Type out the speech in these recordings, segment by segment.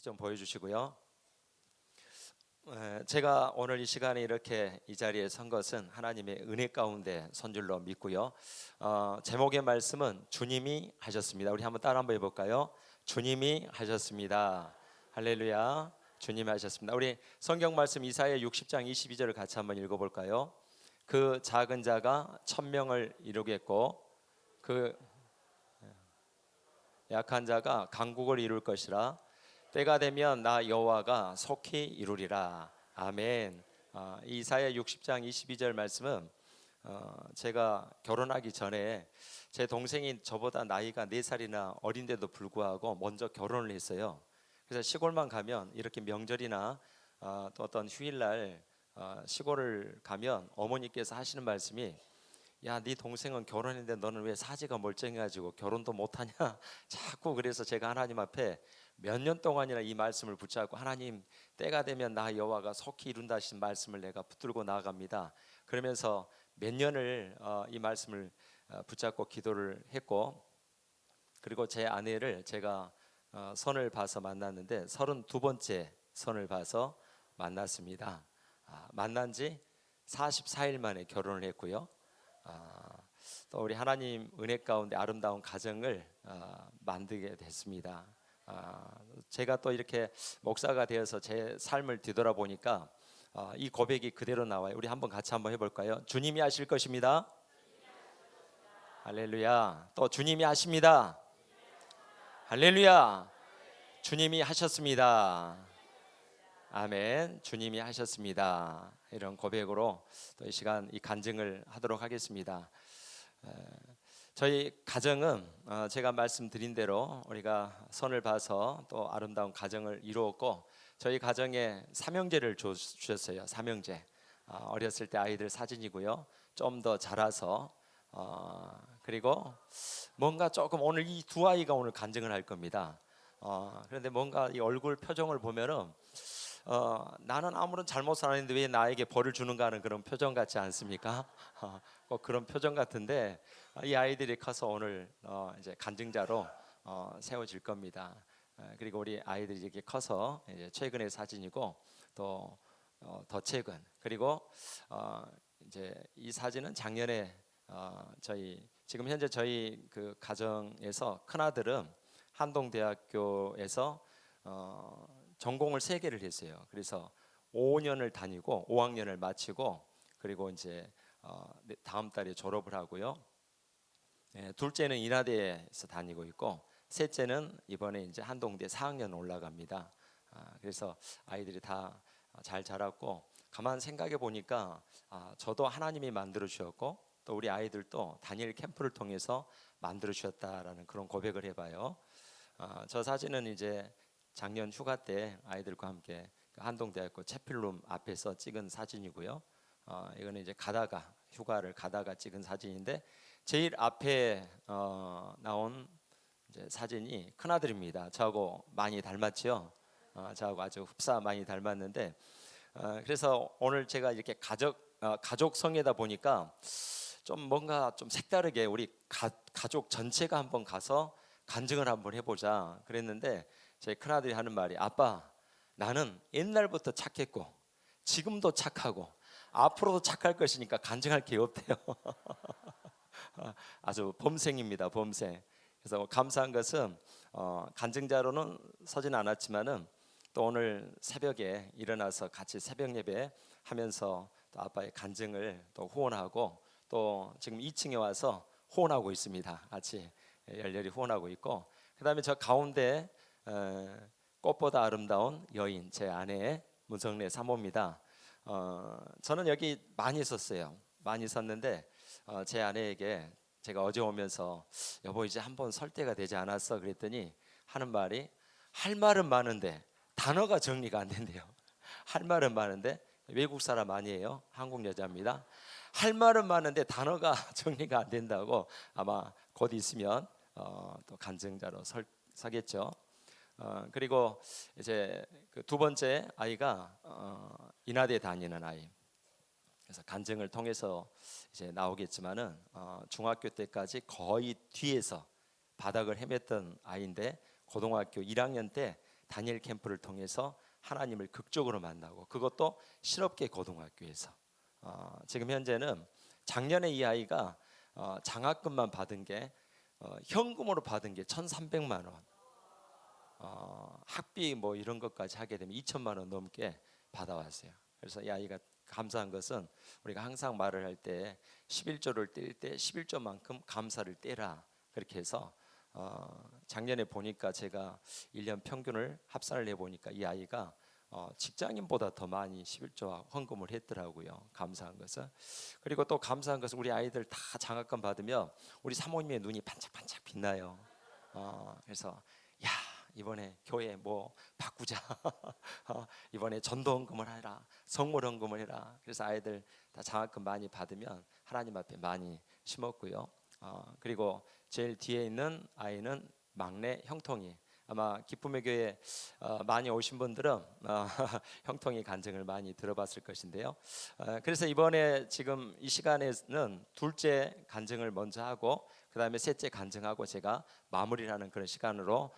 좀 보여주시고요. 제가 오늘 이 시간에 이렇게 이 자리에 선 것은 하나님의 은혜 가운데 선 줄로 믿고요. 제목의 말씀은 주님이 하셨습니다. 우리 한번 따라 한번 해볼까요? 주님이 하셨습니다. 할렐루야. 주님이 하셨습니다. 우리 성경 말씀 이사야 60장 22절을 같이 한번 읽어볼까요? 그 작은 자가 1000명을 이루겠고 그 약한 자가 강국을 이룰 것이라. 때가 되면 나 여호와가 속히 이루리라. 아멘. 이사야 60장 22절 말씀은 제가 결혼하기 전에 제 동생이 저보다 나이가 4살이나 어린데도 불구하고 먼저 결혼을 했어요. 그래서 시골만 가면 이렇게 명절이나 또 어떤 휴일날 시골을 가면 어머니께서 하시는 말씀이, 야, 네 동생은 결혼했는데 너는 왜 사지가 멀쩡해가지고 결혼도 못하냐 자꾸. 그래서 제가 하나님 앞에 몇 년 동안이나 이 말씀을 붙잡고, 하나님 때가 되면 나 여호와가 속히 이룬다 하신 말씀을 내가 붙들고 나아갑니다. 그러면서 몇 년을 이 말씀을 붙잡고 기도를 했고, 그리고 제 아내를 제가 선을 봐서 만났는데 32번째 선을 봐서 만났습니다. 만난 지 44일 만에 결혼을 했고요. 또 우리 하나님 은혜 가운데 아름다운 가정을 만들게 됐습니다. 제가 또 이렇게 목사가 되어서 제 삶을 뒤돌아보니까 이 고백이 그대로 나와요. 우리 한번 같이 한번 해볼까요? 주님이 하실 것입니다. 할렐루야. 또 주님이 하십니다. 할렐루야. 주님이 하셨습니다. 아멘. 주님이 하셨습니다. 이런 고백으로 또 이 시간 이 간증을 하도록 하겠습니다. 저희 가정은 제가 말씀드린 대로 우리가 선을 봐서 또 아름다운 가정을 이루었고, 저희 가정에 삼형제를 주셨어요. 삼형제. 어렸을 때 아이들 사진이고요. 좀 더 자라서 그리고 뭔가 조금 오늘 이 두 아이가 오늘 간증을 할 겁니다. 그런데 뭔가 이 얼굴 표정을 보면은 나는 아무런 잘못을 안 했는데 왜 나에게 벌을 주는가 하는 그런 표정 같지 않습니까? 꼭 그런 표정 같은데 이 아이들이 커서 오늘 이제 간증자로 세워질 겁니다. 그리고 우리 아이들이 이렇게 커서 이제 최근의 사진이고, 또 더 최근, 그리고 이제 이 사진은 작년에 저희 지금 현재 저희 그 가정에서 큰 아들은 한동대학교에서 전공을 3개를 했어요. 그래서 5년을 다니고 5학년을 마치고, 그리고 이제 다음 달에 졸업을 하고요. 둘째는 인하대에서 다니고 있고, 셋째는 이번에 이제 한동대 4학년 올라갑니다. 그래서 아이들이 다 잘 자랐고, 가만 생각해 보니까 저도 하나님이 만들어 주셨고, 또 우리 아이들도 다니엘 캠프를 통해서 만들어 주셨다라는 그런 고백을 해봐요. 저 사진은 이제 작년 휴가 때 아이들과 함께 한동대학교 채필룸 앞에서 찍은 사진이고요. 이거는 이제 휴가를 가다가 찍은 사진인데, 제일 앞에 나온 이제 사진이 큰 아들입니다. 저하고 많이 닮았죠. 저하고 아주 흡사 많이 닮았는데, 그래서 오늘 제가 이렇게 가족 성회다 보니까 좀 뭔가 좀 색다르게 우리 가족 전체가 한번 가서 간증을 한번 해보자 그랬는데, 제 큰아들이 하는 말이, 아빠, 나는 옛날부터 착했고 지금도 착하고 앞으로도 착할 것이니까 간증할 게 없대요. 아주 범생입니다, 범생. 그래서 감사한 것은 간증자로는 서진 않았지만은 또 오늘 새벽에 일어나서 같이 새벽 예배 하면서 또 아빠의 간증을 또 후원하고, 또 지금 2층에 와서 후원하고 있습니다. 같이 열렬히 후원하고 있고, 그다음에 저 가운데 꽃보다 아름다운 여인, 제 아내 문성래 사모입니다. 저는 여기 많이 있었어요. 많이 있었는데 제 아내에게 제가 어제 오면서, 여보 이제 한번 설 때가 되지 않았어 그랬더니 하는 말이, 할 말은 많은데 단어가 정리가 안 된대요. 할 말은 많은데, 외국 사람 아니에요. 한국 여자입니다. 할 말은 많은데 단어가 정리가 안 된다고. 아마 곧 있으면 또 간증자로 서겠죠. 그리고 이제 그 두 번째 아이가 인하대 다니는 아이. 그래서 간증을 통해서 이제 나오겠지만은 중학교 때까지 거의 뒤에서 바닥을 헤맸던 아이인데, 고등학교 1학년 때 다니엘 캠프를 통해서 하나님을 극적으로 만나고, 그것도 실업계 고등학교에서. 지금 현재는 작년에 이 아이가 장학금만 받은 게 현금으로 받은 게 1,300만 원, 학비 뭐 이런 것까지 하게 되면 2천만 원 넘게 받아왔어요. 그래서 이 아이가 감사한 것은, 우리가 항상 말을 할 때 11조를 뗄 때 11조만큼 감사를 떼라, 그렇게 해서 작년에 보니까 제가 1년 평균을 합산을 해보니까 이 아이가 직장인보다 더 많이 11조 헌금을 했더라고요. 감사한 것은. 그리고 또 감사한 것은, 우리 아이들 다 장학금 받으면 우리 사모님의 눈이 반짝반짝 빛나요. 그래서 야, 이번에 교회 뭐 바꾸자. 이번에 전도 헌금을 해라, 성물 헌금을 해라. 그래서 아이들 다 장학금 많이 받으면 하나님 앞에 많이 심었고요. 그리고 제일 뒤에 있는 아이는 막내 형통이. 아마 기쁨의 교회 많이 오신 분들은 형통이 간증을 많이 들어봤을 것인데요. 그래서 이번에 지금 이 시간에는 둘째 간증을 먼저 하고, 그 다음에 셋째 간증하고 제가 마무리하는 그런 시간으로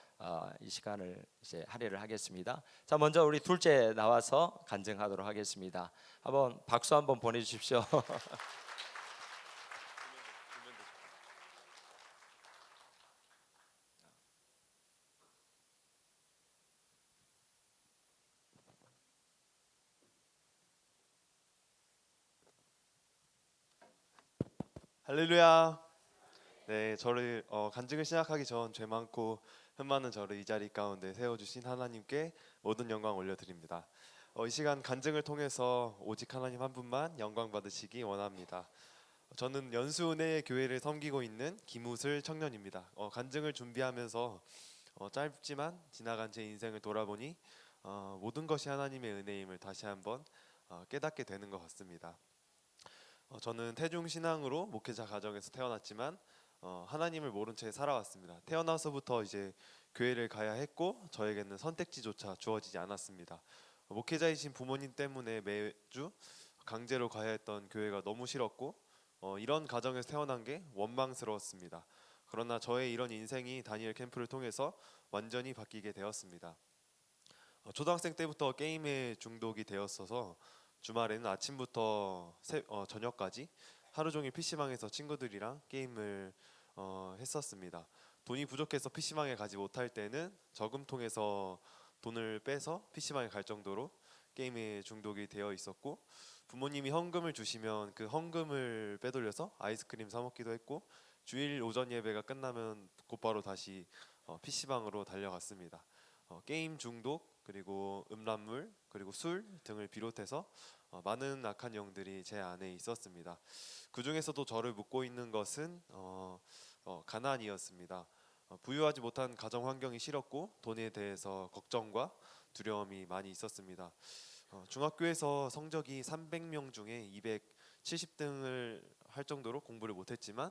이 시간을 이제 할애를 하겠습니다. 자, 먼저 우리 둘째 나와서 간증하도록 하겠습니다. 한번 박수 한번 보내주십시오. 할렐루야. 네, 저를 간증을 시작하기 전 죄 많고 흠 많은 저를 이 자리 가운데 세워주신 하나님께 모든 영광 올려드립니다. 이 시간 간증을 통해서 오직 하나님 한 분만 영광 받으시기 원합니다. 저는 연수은혜 교회를 섬기고 있는 김우슬 청년입니다. 간증을 준비하면서 짧지만 지나간 제 인생을 돌아보니 모든 것이 하나님의 은혜임을 다시 한번 깨닫게 되는 것 같습니다. 저는 태중 신앙으로 목회자 가정에서 태어났지만 하나님을 모른 채 살아왔습니다. 태어나서부터 이제 교회를 가야 했고 저에게는 선택지조차 주어지지 않았습니다. 목회자이신 부모님 때문에 매주 강제로 가야 했던 교회가 너무 싫었고 이런 가정에서 태어난 게 원망스러웠습니다. 그러나 저의 이런 인생이 다니엘 캠프를 통해서 완전히 바뀌게 되었습니다. 초등학생 때부터 게임에 중독이 되었어서 주말에는 아침부터 저녁까지 하루 종일 PC방에서 친구들이랑 게임을 했었습니다. 돈이 부족해서 PC방에 가지 못할 때는 저금통에서 돈을 빼서 PC방에 갈 정도로 게임에 중독이 되어 있었고, 부모님이 헌금을 주시면 그 헌금을 빼돌려서 아이스크림 사 먹기도 했고, 주일 오전 예배가 끝나면 곧바로 다시 PC방으로 달려갔습니다. 게임 중독, 그리고 음란물, 그리고 술 등을 비롯해서 많은 악한 영들이 제 안에 있었습니다. 그 중에서도 저를 묶고 있는 것은 가난이었습니다. 부유하지 못한 가정 환경이 싫었고 돈에 대해서 걱정과 두려움이 많이 있었습니다. 중학교에서 성적이 300명 중에 270등을 할 정도로 공부를 못했지만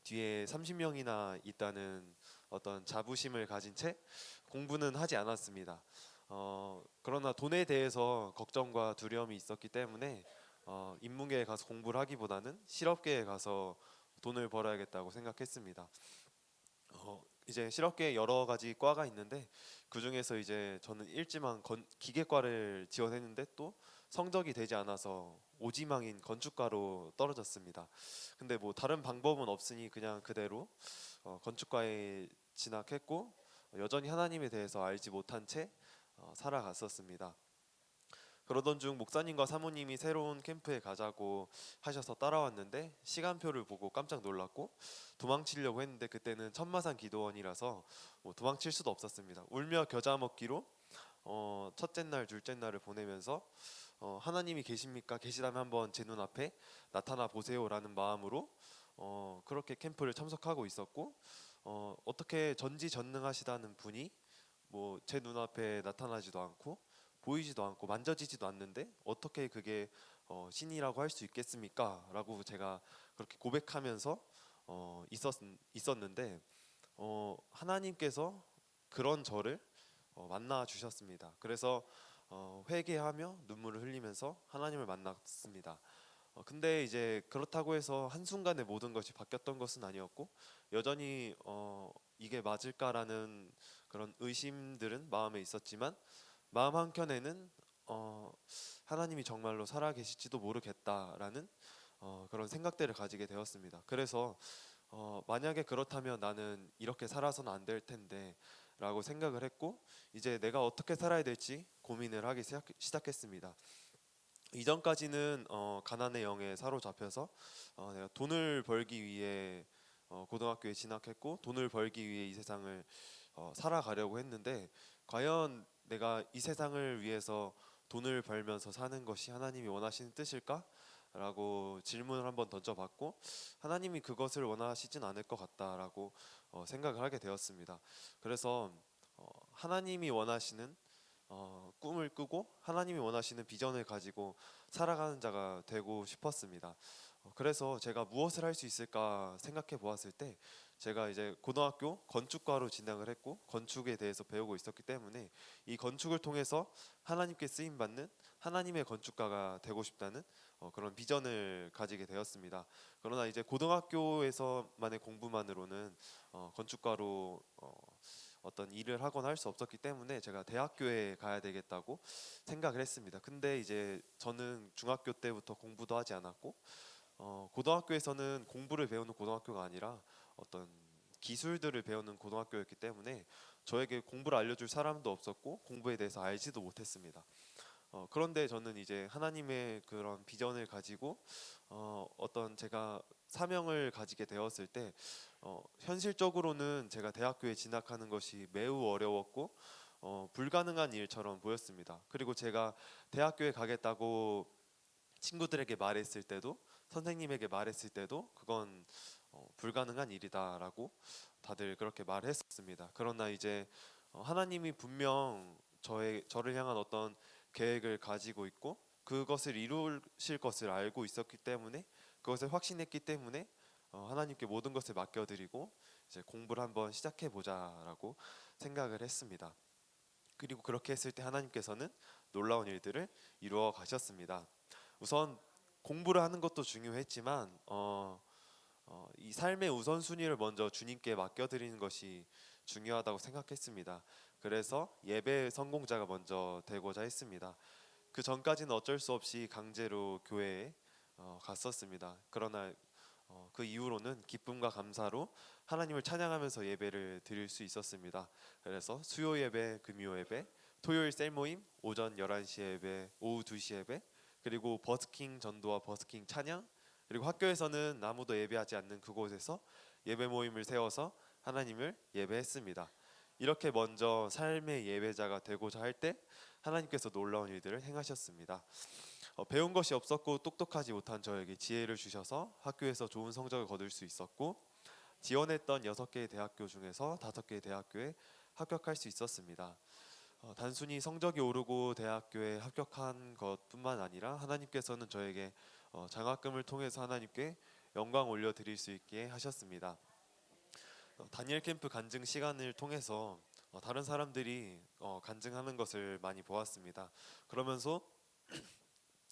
뒤에 30명이나 있다는 어떤 자부심을 가진 채 공부는 하지 않았습니다. 그러나 돈에 대해서 걱정과 두려움이 있었기 때문에 인문계에 가서 공부를 하기보다는 실업계에 가서 돈을 벌어야겠다고 생각했습니다. 이제 실업계에 여러 가지 과가 있는데 그 중에서 이제 저는 일지망 기계과를 지원했는데 또 성적이 되지 않아서 오지망인 건축과로 떨어졌습니다. 근데 뭐 다른 방법은 없으니 그냥 그대로 건축과에 진학했고 여전히 하나님에 대해서 알지 못한 채 살아갔었습니다. 그러던 중 목사님과 사모님이 새로운 캠프에 가자고 하셔서 따라왔는데 시간표를 보고 깜짝 놀랐고 도망치려고 했는데 그때는 천마산 기도원이라서 도망칠 수도 없었습니다. 울며 겨자 먹기로 첫째 날 둘째 날을 보내면서 하나님이 계십니까? 계시다면 한번 제 눈앞에 나타나 보세요라는 마음으로 그렇게 캠프를 참석하고 있었고, 어떻게 전지전능하시다는 분이 뭐 제 눈앞에 나타나지도 않고 보이지도 않고 만져지지도 않는데 어떻게 그게 신이라고 할 수 있겠습니까? 라고 제가 그렇게 고백하면서 있었는데 하나님께서 그런 저를 만나 주셨습니다. 그래서 회개하며 눈물을 흘리면서 하나님을 만났습니다. 근데 이제 그렇다고 해서 한순간에 모든 것이 바뀌었던 것은 아니었고 여전히 이게 맞을까라는 그런 의심들은 마음에 있었지만 마음 한켠에는 하나님이 정말로 살아 계실지도 모르겠다라는 그런 생각들을 가지게 되었습니다. 그래서 만약에 그렇다면 나는 이렇게 살아서는 안 될 텐데 라고 생각을 했고, 이제 내가 어떻게 살아야 될지 고민을 하기 시작했습니다. 이전까지는 가난의 영에 사로잡혀서 내가 돈을 벌기 위해 고등학교에 진학했고, 돈을 벌기 위해 이 세상을 살아가려고 했는데, 과연 내가 이 세상을 위해서 돈을 벌면서 사는 것이 하나님이 원하시는 뜻일까? 라고 질문을 한번 던져봤고, 하나님이 그것을 원하시진 않을 것 같다라고 생각을 하게 되었습니다. 그래서 하나님이 원하시는 꿈을 꾸고 하나님이 원하시는 비전을 가지고 살아가는 자가 되고 싶었습니다. 그래서 제가 무엇을 할 수 있을까 생각해 보았을 때, 제가 이제 고등학교 건축과로 진학을 했고 건축에 대해서 배우고 있었기 때문에 이 건축을 통해서 하나님께 쓰임 받는 하나님의 건축가가 되고 싶다는 그런 비전을 가지게 되었습니다. 그러나 이제 고등학교에서만의 공부만으로는 건축가로 어떤 일을 하거나 할 수 없었기 때문에 제가 대학교에 가야 되겠다고 생각을 했습니다. 근데 이제 저는 중학교 때부터 공부도 하지 않았고 고등학교에서는 공부를 배우는 고등학교가 아니라 어떤 기술들을 배우는 고등학교였기 때문에 저에게 공부를 알려줄 사람도 없었고 공부에 대해서 알지도 못했습니다. 그런데 저는 이제 하나님의 그런 비전을 가지고 어떤 제가 사명을 가지게 되었을 때 현실적으로는 제가 대학교에 진학하는 것이 매우 어려웠고 불가능한 일처럼 보였습니다. 그리고 제가 대학교에 가겠다고 친구들에게 말했을 때도, 선생님에게 말했을 때도 그건 불가능한 일이다라고 다들 그렇게 말했었습니다. 그러나 이제 하나님이 분명 저를 향한 어떤 계획을 가지고 있고 그것을 이루실 것을 알고 있었기 때문에, 그것을 확신했기 때문에 하나님께 모든 것을 맡겨드리고 이제 공부를 한번 시작해 보자라고 생각을 했습니다. 그리고 그렇게 했을 때 하나님께서는 놀라운 일들을 이루어 가셨습니다. 우선 공부를 하는 것도 중요했지만 이 삶의 우선순위를 먼저 주님께 맡겨드리는 것이 중요하다고 생각했습니다. 그래서 예배 성공자가 먼저 되고자 했습니다. 그 전까지는 어쩔 수 없이 강제로 교회에 갔었습니다. 그러나 그 이후로는 기쁨과 감사로 하나님을 찬양하면서 예배를 드릴 수 있었습니다. 그래서 수요 예배, 금요 예배, 토요일 셀 모임, 오전 11시 예배, 오후 2시 예배, 그리고 버스킹 전도와 버스킹 찬양, 그리고 학교에서는 아무도 예배하지 않는 그곳에서 예배 모임을 세워서 하나님을 예배했습니다. 이렇게 먼저 삶의 예배자가 되고자 할 때 하나님께서 놀라운 일들을 행하셨습니다. 배운 것이 없었고 똑똑하지 못한 저에게 지혜를 주셔서 학교에서 좋은 성적을 거둘 수 있었고, 지원했던 6개의 대학교 중에서 5개의 대학교에 합격할 수 있었습니다. 단순히 성적이 오르고 대학교에 합격한 것뿐만 아니라 하나님께서는 저에게 장학금을 통해서 하나님께 영광 올려드릴 수 있게 하셨습니다. 다니엘 캠프 간증 시간을 통해서 다른 사람들이 간증하는 것을 많이 보았습니다. 그러면서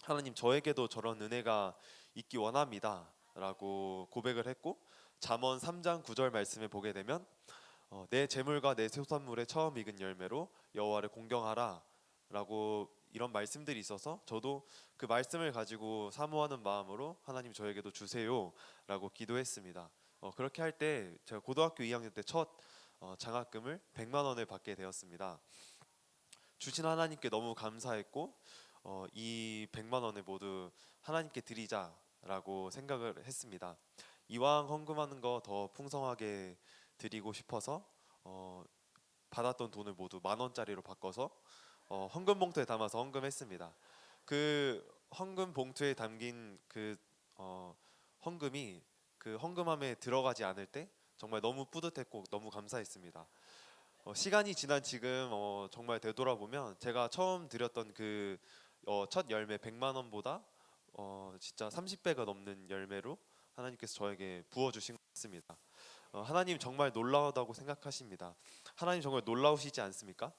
하나님, 저에게도 저런 은혜가 있기 원합니다 라고 고백을 했고, 잠언 3장 9절 말씀에 보게 되면 내 재물과 내 소산물의 처음 익은 열매로 여호와를 공경하라 라고 이런 말씀들이 있어서 저도 그 말씀을 가지고 사모하는 마음으로 하나님 저에게도 주세요 라고 기도했습니다. 그렇게 할 때 제가 고등학교 2학년 때 첫 장학금을 100만 원을 받게 되었습니다. 주신 하나님께 너무 감사했고 이 100만 원을 모두 하나님께 드리자라고 생각을 했습니다. 이왕 헌금하는 거 더 풍성하게 드리고 싶어서 받았던 돈을 모두 10,000원짜리로 바꿔서 헌금 봉투에 담아서 헌금했습니다. 그 헌금 봉투에 담긴 그 헌금이 그 헌금함에 들어가지 않을 때 정말 너무 뿌듯했고 너무 감사했습니다. 시간이 지난 지금 정말 되돌아보면 제가 처음 드렸던 그 첫 열매 100만 원보다 진짜 30배가 넘는 열매로 하나님께서 저에게 부어주신 것 같습니다. 하나님 정말 놀라우다고 생각하십니다. 하나님 정말 놀라우시지 않습니까?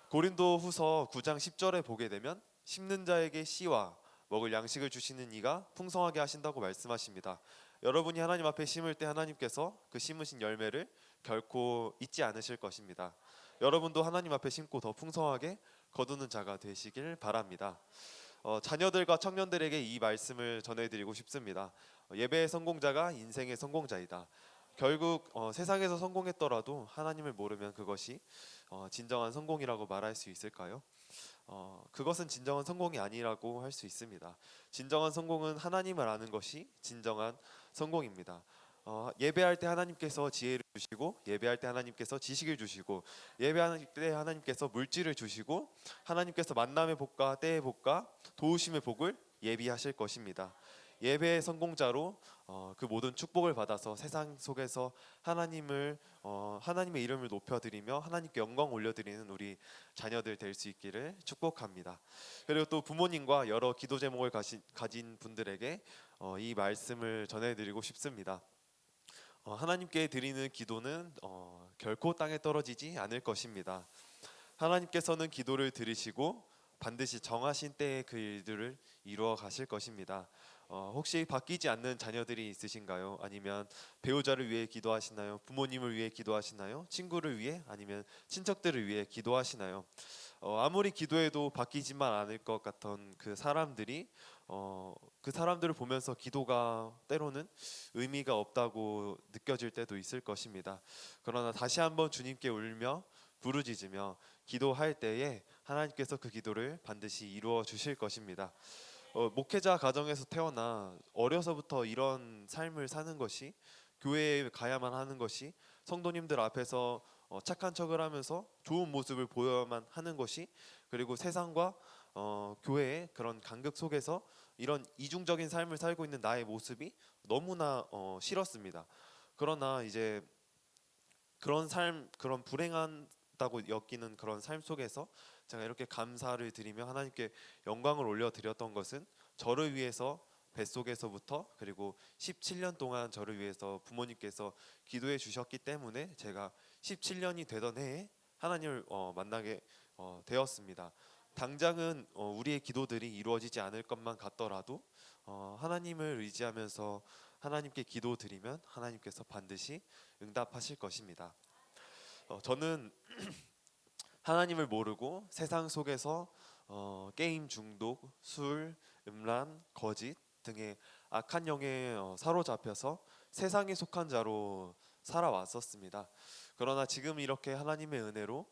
고린도후서 9장 10절에 보게 되면 심는 자에게 씨와 먹을 양식을 주시는 이가 풍성하게 하신다고 말씀하십니다. 여러분이 하나님 앞에 심을 때 하나님께서 그 심으신 열매를 결코 잊지 않으실 것입니다. 여러분도 하나님 앞에 심고 더 풍성하게 거두는 자가 되시길 바랍니다. 자녀들과 청년들에게 이 말씀을 전해드리고 싶습니다. 예배의 성공자가 인생의 성공자이다. 결국 세상에서 성공했더라도 하나님을 모르면 그것이 진정한 성공이라고 말할 수 있을까요? 그것은 진정한 성공이 아니라고 할 수 있습니다. 진정한 성공은 하나님을 아는 것이 진정한 성공입니다. 예배할 때 하나님께서 지혜를 주시고, 예배할 때 하나님께서 지식을 주시고, 예배할 때 하나님께서 물질을 주시고, 하나님께서 만남의 복과 때의 복과 도우심의 복을 예비하실 것입니다. 예배의 성공자로 그 모든 축복을 받아서 세상 속에서 하나님의 이름을 높여드리며 하나님께 영광 올려드리는 우리 자녀들 될 수 있기를 축복합니다. 그리고 또 부모님과 여러 기도 제목을 가진 분들에게 이 말씀을 전해드리고 싶습니다. 하나님께 드리는 기도는 결코 땅에 떨어지지 않을 것입니다. 하나님께서는 기도를 들으시고 반드시 정하신 때에 그 일들을 이루어 가실 것입니다. 혹시 바뀌지 않는 자녀들이 있으신가요? 아니면 배우자를 위해 기도하시나요? 부모님을 위해 기도하시나요? 친구를 위해, 아니면 친척들을 위해 기도하시나요? 아무리 기도해도 바뀌지만 않을 것 같던 그 사람들이 그 사람들을 보면서 기도가 때로는 의미가 없다고 느껴질 때도 있을 것입니다. 그러나 다시 한번 주님께 울며 부르짖으며 기도할 때에 하나님께서 그 기도를 반드시 이루어 주실 것입니다. 목회자 가정에서 태어나 어려서부터 이런 삶을 사는 것이, 교회에 가야만 하는 것이, 성도님들 앞에서 착한 척을 하면서 좋은 모습을 보여야만 하는 것이, 그리고 세상과 교회의 그런 간극 속에서 이런 이중적인 삶을 살고 있는 나의 모습이 너무나 싫었습니다. 그러나 이제 그런 삶, 그런 불행하다고 여기는 그런 삶 속에서 제가 이렇게 감사를 드리며 하나님께 영광을 올려드렸던 것은, 저를 위해서 뱃속에서부터 그리고 17년 동안 저를 위해서 부모님께서 기도해 주셨기 때문에 제가 17년이 되던 해에 하나님을 만나게 되었습니다. 당장은 우리의 기도들이 이루어지지 않을 것만 같더라도 하나님을 의지하면서 하나님께 기도드리면 하나님께서 반드시 응답하실 것입니다. 저는 하나님을 모르고 세상 속에서 게임 중독, 술, 음란, 거짓 등의 악한 영에 사로잡혀서 세상에 속한 자로 살아왔었습니다. 그러나 지금 이렇게 하나님의 은혜로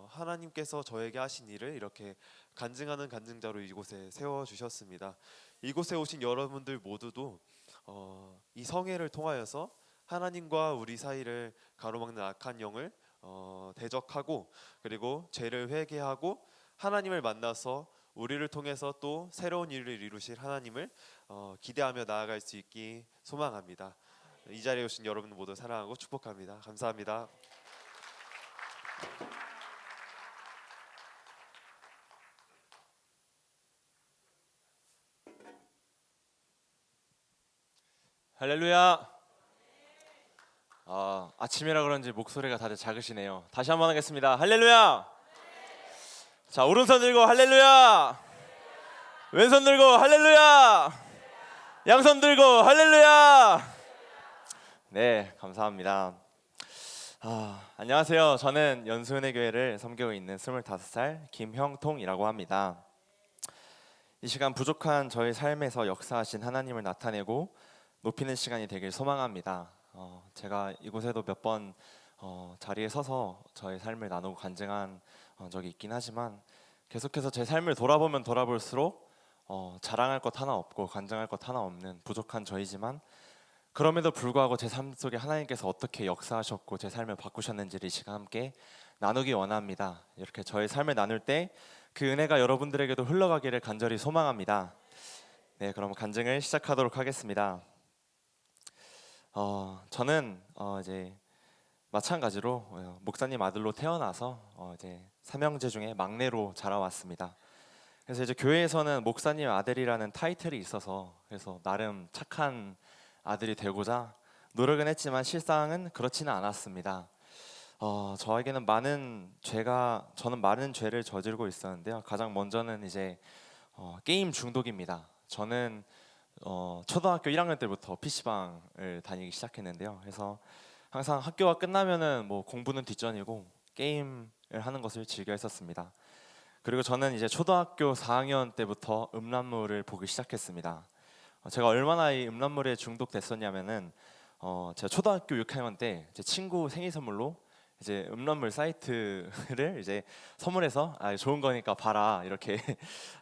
하나님께서 저에게 하신 일을 이렇게 간증하는 간증자로 이곳에 세워주셨습니다. 이곳에 오신 여러분들 모두도 이 성회를 통하여서 하나님과 우리 사이를 가로막는 악한 영을 대적하고, 그리고 죄를 회개하고 하나님을 만나서 우리를 통해서 또 새로운 일을 이루실 하나님을 기대하며 나아갈 수 있기 소망합니다. 이 자리에 오신 여러분 모두 사랑하고 축복합니다. 감사합니다. 할렐루야. 아침이라 그런지 목소리가 다들 작으시네요. 다시 한번 하겠습니다. 할렐루야. 자, 오른손 들고 할렐루야. 왼손 들고 할렐루야. 양손 들고 할렐루야. 네, 감사합니다. 안녕하세요. 저는 연수은혜교회를 섬기고 있는 25살 김형통이라고 합니다. 이 시간 부족한 저의 삶에서 역사하신 하나님을 나타내고 높이는 시간이 되길 소망합니다. 제가 이곳에도 몇 번 자리에 서서 저의 삶을 나누고 간증한 적이 있긴 하지만, 계속해서 제 삶을 돌아보면 돌아볼수록 자랑할 것 하나 없고 간증할 것 하나 없는 부족한 저이지만, 그럼에도 불구하고 제 삶 속에 하나님께서 어떻게 역사하셨고 제 삶을 바꾸셨는지를 이 시간 함께 나누기 원합니다. 이렇게 저의 삶을 나눌 때 그 은혜가 여러분들에게도 흘러가기를 간절히 소망합니다. 네, 그럼 간증을 시작하도록 하겠습니다. 저는 이제 마찬가지로 목사님 아들로 태어나서 이제 삼형제 중에 막내로 자라왔습니다. 그래서 이제 교회에서는 목사님 아들이라는 타이틀이 있어서, 그래서 나름 착한 아들이 되고자 노력은 했지만 실상은 그렇지는 않았습니다. 저에게는 저는 많은 죄를 저지르고 있었는데요. 가장 먼저는 이제 게임 중독입니다. 저는 초등학교 1학년 때부터 PC방을 다니기 시작했는데요. 그래서 항상 학교가 끝나면은 뭐 공부는 뒷전이고 게임 하는 것을 즐겨 했었습니다. 그리고 저는 이제 초등학교 4학년 때부터 음란물을 보기 시작했습니다. 제가 얼마나 이 음란물에 중독됐었냐면은 제가 초등학교 6학년 때 제 친구 생일 선물로 이제 음란물 사이트를 이제 선물해서 좋은 거니까 봐라 이렇게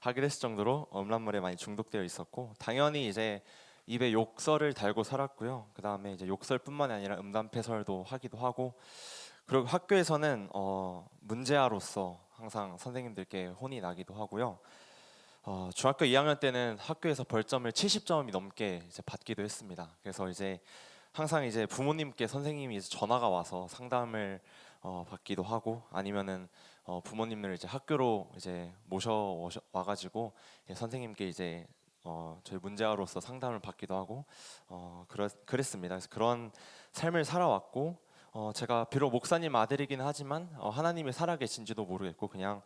하기로 했을 정도로 음란물에 많이 중독되어 있었고, 당연히 이제 입에 욕설을 달고 살았고요. 그 다음에 이제 욕설뿐만이 아니라 음담패설도 하기도 하고, 그리고 학교에서는 문제아로서 항상 선생님들께 혼이 나기도 하고요. 중학교 2학년 때는 학교에서 벌점을 70점이 넘게 이제 받기도 했습니다. 그래서 이제 항상 이제 부모님께 선생님이 이제 전화가 와서 상담을 받기도 하고, 아니면은 부모님을 이제 학교로 이제 모셔 와가지고 선생님께 이제 저희 문제아로서 상담을 받기도 하고 그랬습니다. 그래서 그런 삶을 살아왔고, 제가 비록 목사님 아들이긴 하지만 하나님이 살아계신지도 모르겠고, 그냥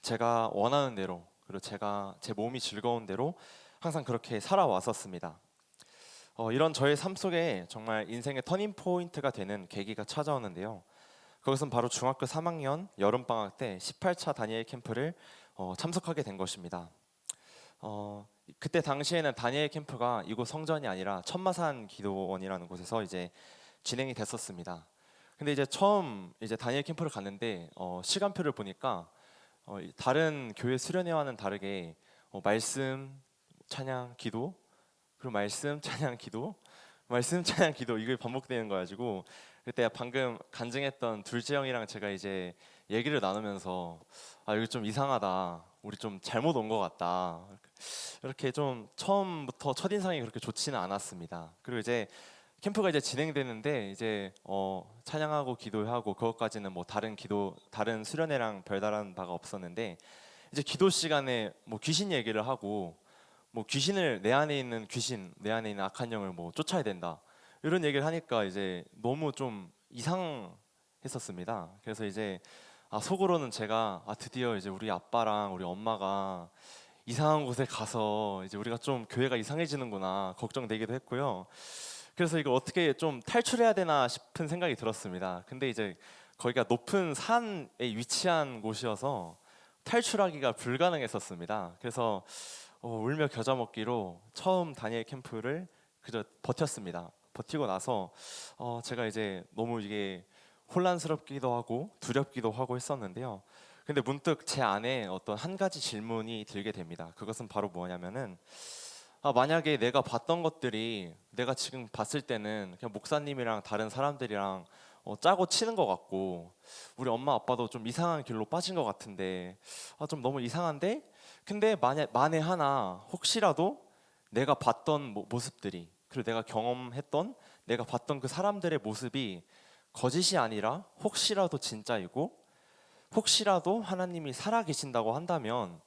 제가 원하는 대로, 그리고 제가 제 몸이 즐거운 대로 항상 그렇게 살아왔었습니다. 이런 저의 삶 속에 정말 인생의 터닝 포인트가 되는 계기가 찾아오는데요. 그것은 바로 중학교 3학년 여름방학 때 18차 다니엘 캠프를 참석하게 된 것입니다. 그때 당시에는 다니엘 캠프가 이곳 성전이 아니라 천마산 기도원이라는 곳에서 이제 진행이 됐었습니다. 근데 이제 처음 이제 다니엘 캠프를 갔는데 시간표를 보니까 다른 교회 수련회와는 다르게 말씀, 찬양, 기도, 그리고 말씀, 찬양, 기도, 말씀, 찬양, 기도, 이게 반복되는 거 가지고 그때 방금 간증했던 둘째 형이랑 제가 이제 얘기를 나누면서 이거 좀 이상하다, 우리 좀 잘못 온 것 같다, 이렇게 좀 처음부터 첫인상이 그렇게 좋지는 않았습니다. 그리고 이제 캠프가 이제 진행되는데 이제 찬양하고 기도하고 그것까지는 뭐 다른 수련회랑 별다른 바가 없었는데, 이제 기도 시간에 뭐 귀신 얘기를 하고, 뭐 귀신을 내 안에 있는 악한 영을 뭐 쫓아야 된다, 이런 얘기를 하니까 이제 너무 좀 이상했었습니다. 그래서 이제 속으로는 제가 드디어 이제 우리 아빠랑 우리 엄마가 이상한 곳에 가서 이제 우리가 좀 교회가 이상해지는구나 걱정되기도 했고요. 그래서 이걸 어떻게 좀 탈출해야 되나 싶은 생각이 들었습니다. 근데 이제 거기가 높은 산에 위치한 곳이어서 탈출하기가 불가능했었습니다. 그래서 울며 겨자 먹기로 처음 다니엘 캠프를 그저 버텼습니다. 버티고 나서 제가 이제 너무 이게 혼란스럽기도 하고 두렵기도 하고 했었는데요. 근데 문득 제 안에 어떤 한 가지 질문이 들게 됩니다. 그것은 바로 뭐냐면은 만약에 내가 봤던 것들이 내가 지금 봤을 때는 그냥 목사님이랑 다른 사람들이랑 짜고 치는 것 같고, 우리 엄마 아빠도 좀 이상한 길로 빠진 것 같은데 좀 너무 이상한데, 근데 만에 하나 혹시라도 내가 봤던 모습들이, 그리고 내가 봤던 그 사람들의 모습이 거짓이 아니라 혹시라도 진짜이고, 혹시라도 하나님이 살아계신다고 한다면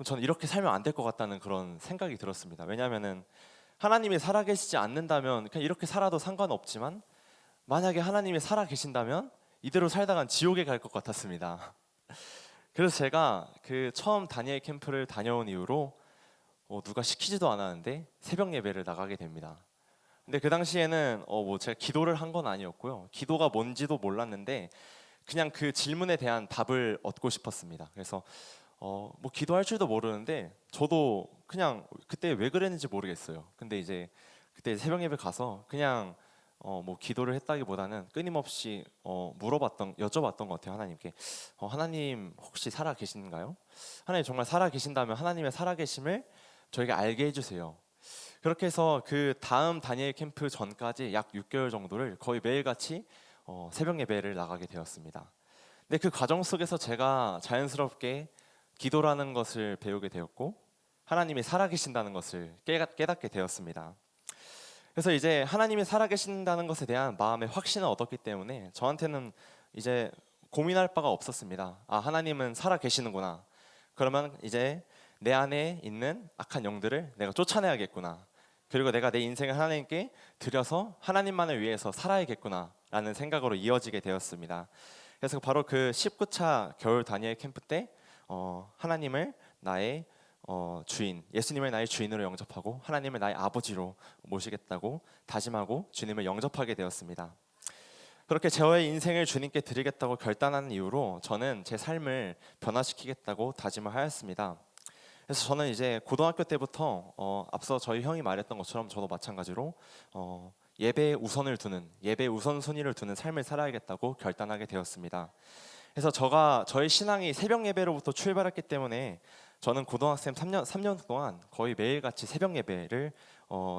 저는 이렇게 살면 안 될 것 같다는 그런 생각이 들었습니다. 왜냐하면은 하나님이 살아계시지 않는다면 그냥 이렇게 살아도 상관없지만, 만약에 하나님이 살아계신다면 이대로 살다간 지옥에 갈 것 같았습니다. 그래서 제가 그 처음 다니엘 캠프를 다녀온 이후로 누가 시키지도 않았는데 새벽 예배를 나가게 됩니다. 근데 그 당시에는 뭐 제가 기도를 한 건 아니었고요. 기도가 뭔지도 몰랐는데 그냥 그 질문에 대한 답을 얻고 싶었습니다. 그래서 뭐 기도할 줄도 모르는데 저도 그냥 그때 왜 그랬는지 모르겠어요. 근데 이제 그때 새벽 예배 가서 그냥 뭐 기도를 했다기보다는 끊임없이 여쭤봤던 것 같아요. 하나님께 하나님 혹시 살아 계신가요? 하나님 정말 살아 계신다면 하나님의 살아 계심을 저에게 알게 해주세요. 그렇게 해서 그 다음 다니엘 캠프 전까지 약 6개월 정도를 거의 매일같이 새벽 예배를 나가게 되었습니다. 근데 그 과정 속에서 제가 자연스럽게 기도라는 것을 배우게 되었고, 하나님이 살아계신다는 것을 깨닫게 되었습니다. 그래서 이제 하나님이 살아계신다는 것에 대한 마음의 확신을 얻었기 때문에 저한테는 이제 고민할 바가 없었습니다. 하나님은 살아계시는구나. 그러면 이제 내 안에 있는 악한 영들을 내가 쫓아내야겠구나. 그리고 내가 내 인생을 하나님께 드려서 하나님만을 위해서 살아야겠구나 라는 생각으로 이어지게 되었습니다. 그래서 바로 그 19차 겨울 다니엘 캠프 때 하나님을 나의 주인, 예수님을 나의 주인으로 영접하고 하나님을 나의 아버지로 모시겠다고 다짐하고 주님을 영접하게 되었습니다. 그렇게 저의 인생을 주님께 드리겠다고 결단한 이후로 저는 제 삶을 변화시키겠다고 다짐을 하였습니다. 그래서 저는 이제 고등학교 때부터 앞서 저희 형이 말했던 것처럼 저도 마찬가지로 예배에 우선을 두는, 예배 우선순위를 두는 삶을 살아야겠다고 결단하게 되었습니다. 그래서 저의 신앙이 새벽 예배로부터 출발했기 때문에 저는 고등학생 3년 동안 거의 매일같이 새벽 예배를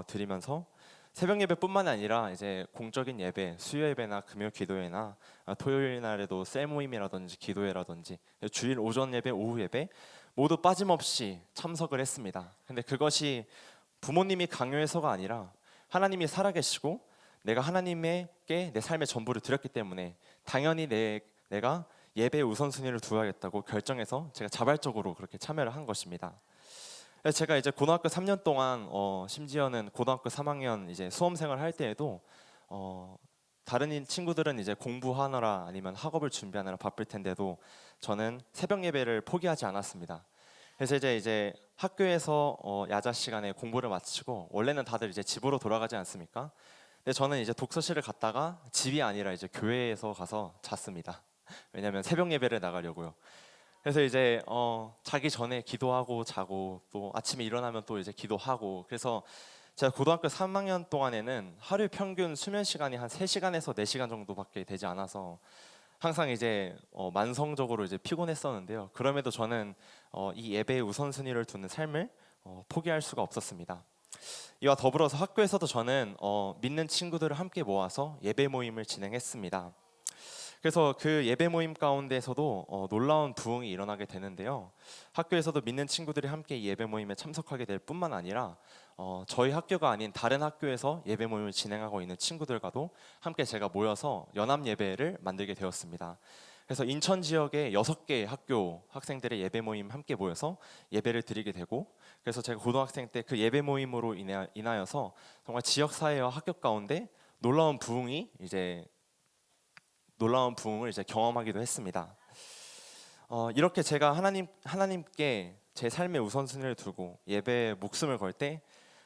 드리면서 새벽 예배뿐만 아니라 이제 공적인 예배, 수요 예배나 금요 기도회나 토요일 날에도 셀 모임이라든지 기도회라든지 주일 오전 예배, 오후 예배 모두 빠짐없이 참석을 했습니다. 근데 그것이 부모님이 강요해서가 아니라 하나님이 살아계시고 내가 하나님께 내 삶의 전부를 드렸기 때문에 당연히 내가 예배의 우선순위를 두어야겠다고 결정해서 제가 자발적으로 그렇게 참여를 한 것입니다. 그래서 제가 이제 고등학교 3년 동안 심지어는 고등학교 3학년 이제 수험생활 할 때에도 다른 친구들은 이제 공부하느라 아니면 학업을 준비하느라 바쁠 텐데도 저는 새벽 예배를 포기하지 않았습니다. 그래서 이제 학교에서 야자 시간에 공부를 마치고 원래는 다들 이제 집으로 돌아가지 않습니까? 근데 저는 이제 독서실을 갔다가 집이 아니라 이제 교회에서 가서 잤습니다. 왜냐하면 새벽 예배를 나가려고요. 그래서 이제 자기 전에 기도하고 자고 또 아침에 일어나면 또 이제 기도하고 그래서 제가 고등학교 3학년 동안에는 하루 평균 수면 시간이 한 3시간에서 4시간 정도밖에 되지 않아서 항상 이제 만성적으로 이제 피곤했었는데요. 그럼에도 저는 이 예배의 우선순위를 두는 삶을 포기할 수가 없었습니다. 이와 더불어서 학교에서도 저는 믿는 친구들을 함께 모아서 예배 모임을 진행했습니다. 그래서 그 예배 모임 가운데서도 놀라운 부흥이 일어나게 되는데요. 학교에서도 믿는 친구들이 함께 예배 모임에 참석하게 될 뿐만 아니라 저희 학교가 아닌 다른 학교에서 예배 모임을 진행하고 있는 친구들과도 함께 제가 모여서 연합 예배를 만들게 되었습니다. 그래서 인천 지역의 6개의 학교 학생들의 예배 모임 함께 모여서 예배를 드리게 되고 그래서 제가 고등학생 때 그 예배 모임으로 인하여서 정말 지역 사회와 학교 가운데 놀라운 부흥을 이제 경험하기도 했습니다. 이렇게 제가 하나님께 제 삶의 우선순위를 두고 예배에 목숨을 걸 때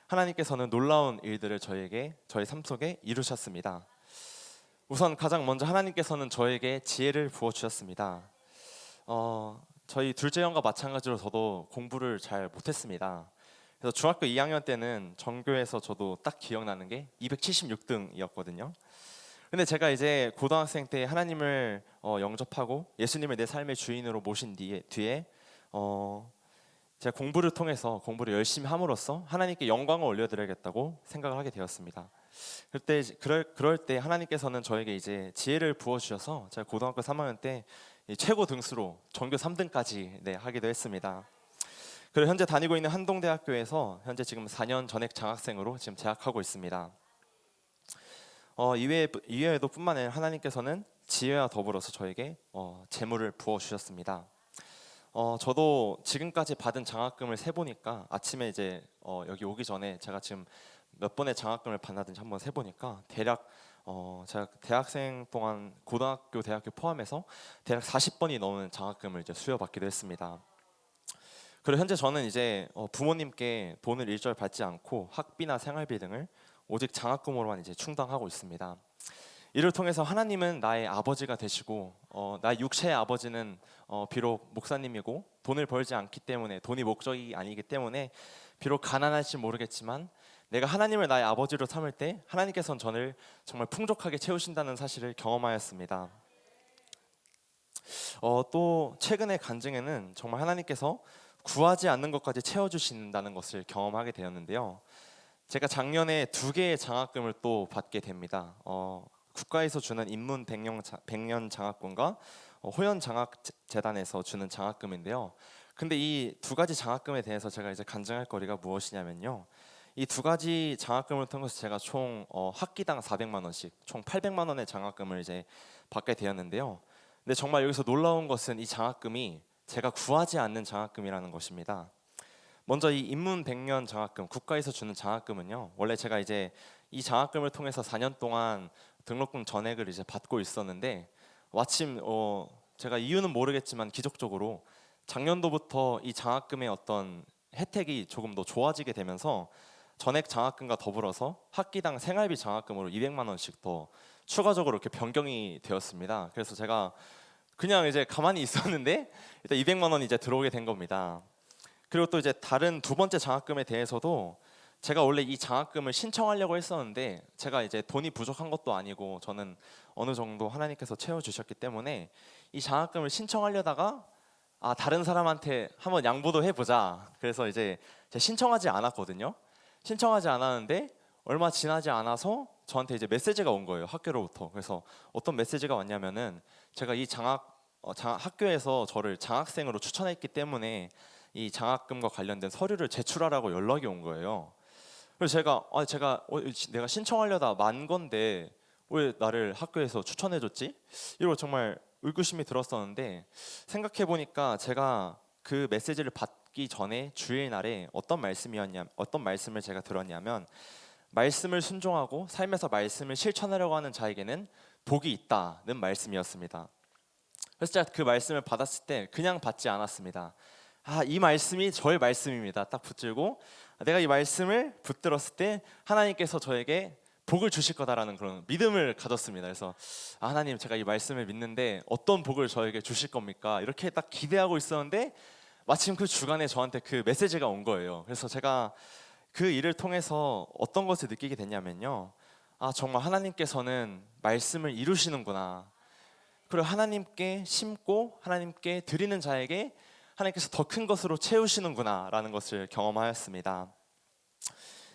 하나님께서는 놀라운 일들을 저희 삶 속에 이루셨습니다. 우선 가장 먼저 하나님께서는 저에게 지혜를 부어 주셨습니다. 저희 둘째 형과 마찬가지로 저도 공부를 잘 못했습니다. 그래서 중학교 2학년 때는 전교에서 저도 딱 기억나는 게 276등이었거든요. 근데 제가 이제 고등학생 때 하나님을 영접하고 예수님을 내 삶의 주인으로 모신 뒤에 제가 공부를 열심히 함으로써 하나님께 영광을 올려드려야겠다고 생각을 하게 되었습니다. 그럴 때 하나님께서는 저에게 이제 지혜를 부어 주셔서 제가 고등학교 3학년 때 최고 등수로 전교 3등까지 하기도 했습니다. 그리고 현재 다니고 있는 한동대학교에서 현재 지금 4년 전액 장학생으로 지금 재학하고 있습니다. 이외에도 뿐만 아니라 하나님께서는 지혜와 더불어서 저에게 재물을 부어 주셨습니다. 저도 지금까지 받은 장학금을 세보니까 아침에 이제 여기 오기 전에 제가 지금 몇 번의 장학금을 받았는지 한번 세보니까 대략 제가 대학생 동안 고등학교, 대학교 포함해서 대략 40번이 넘는 장학금을 이제 수여받기도 했습니다. 그리고 현재 저는 이제 부모님께 돈을 일절 받지 않고 학비나 생활비 등을 오직 장학금으로만 이제 충당하고 있습니다. 이를 통해서 하나님은 나의 아버지가 되시고 나의 육체의 아버지는 비록 목사님이고 돈을 벌지 않기 때문에 돈이 목적이 아니기 때문에 비록 가난할지 모르겠지만 내가 하나님을 나의 아버지로 삼을 때 하나님께서는 저를 정말 풍족하게 채우신다는 사실을 경험하였습니다. 또 최근의 간증에는 정말 하나님께서 구하지 않는 것까지 채워주신다는 것을 경험하게 되었는데요. 제가 작년에 2개의 장학금을 또 받게 됩니다. 국가에서 주는 인문 100년 장학금과 호연장학재단에서 주는 장학금인데요. 근데 이 2가지 장학금에 대해서 제가 이제 간증할 거리가 무엇이냐면요. 이 2가지 장학금을 통해서 제가 총 학기당 400만 원씩 총 800만 원의 장학금을 이제 받게 되었는데요. 근데 정말 여기서 놀라운 것은 이 장학금이 제가 구하지 않는 장학금이라는 것입니다. 먼저 이 인문 100년 장학금, 국가에서 주는 장학금은요. 원래 제가 이제 이 장학금을 통해서 4년 동안 등록금 전액을 이제 받고 있었는데 마침 제가 이유는 모르겠지만 기적적으로 작년도부터 이 장학금의 어떤 혜택이 조금 더 좋아지게 되면서 전액 장학금과 더불어서 학기당 생활비 장학금으로 200만 원씩 더 추가적으로 이렇게 변경이 되었습니다. 그래서 제가 그냥 이제 가만히 있었는데 일단 200만 원이 이제 들어오게 된 겁니다. 그리고 또 이제 다른 두 번째 장학금에 대해서도 제가 원래 이 장학금을 신청하려고 했었는데 제가 이제 돈이 부족한 것도 아니고 저는 어느 정도 하나님께서 채워주셨기 때문에 이 장학금을 신청하려다가 다른 사람한테 한번 양보도 해보자. 그래서 이제 제가 신청하지 않았거든요. 신청하지 않았는데 얼마 지나지 않아서 저한테 이제 메시지가 온 거예요, 학교로부터. 그래서 어떤 메시지가 왔냐면은 제가 이 학교에서 저를 장학생으로 추천했기 때문에 이 장학금과 관련된 서류를 제출하라고 연락이 온 거예요. 그래서 내가 신청하려다 만 건데 왜 나를 학교에서 추천해줬지? 이러고 정말 의구심이 들었었는데, 생각해 보니까 제가 그 메시지를 받기 전에 주일 날에 어떤 말씀을 제가 들었냐면, 말씀을 순종하고 삶에서 말씀을 실천하려고 하는 자에게는 복이 있다는 말씀이었습니다. 그래서 제가 그 말씀을 받았을 때 그냥 받지 않았습니다. 이 말씀이 저의 말씀입니다. 딱 붙들고 내가 이 말씀을 붙들었을 때 하나님께서 저에게 복을 주실 거다라는 그런 믿음을 가졌습니다. 그래서 하나님, 제가 이 말씀을 믿는데 어떤 복을 저에게 주실 겁니까? 이렇게 딱 기대하고 있었는데 마침 그 주간에 저한테 그 메시지가 온 거예요. 그래서 제가 그 일을 통해서 어떤 것을 느끼게 됐냐면요, 정말 하나님께서는 말씀을 이루시는구나. 그리고 하나님께 심고 하나님께 드리는 자에게 하나님께서 더 큰 것으로 채우시는구나 라는 것을 경험하였습니다.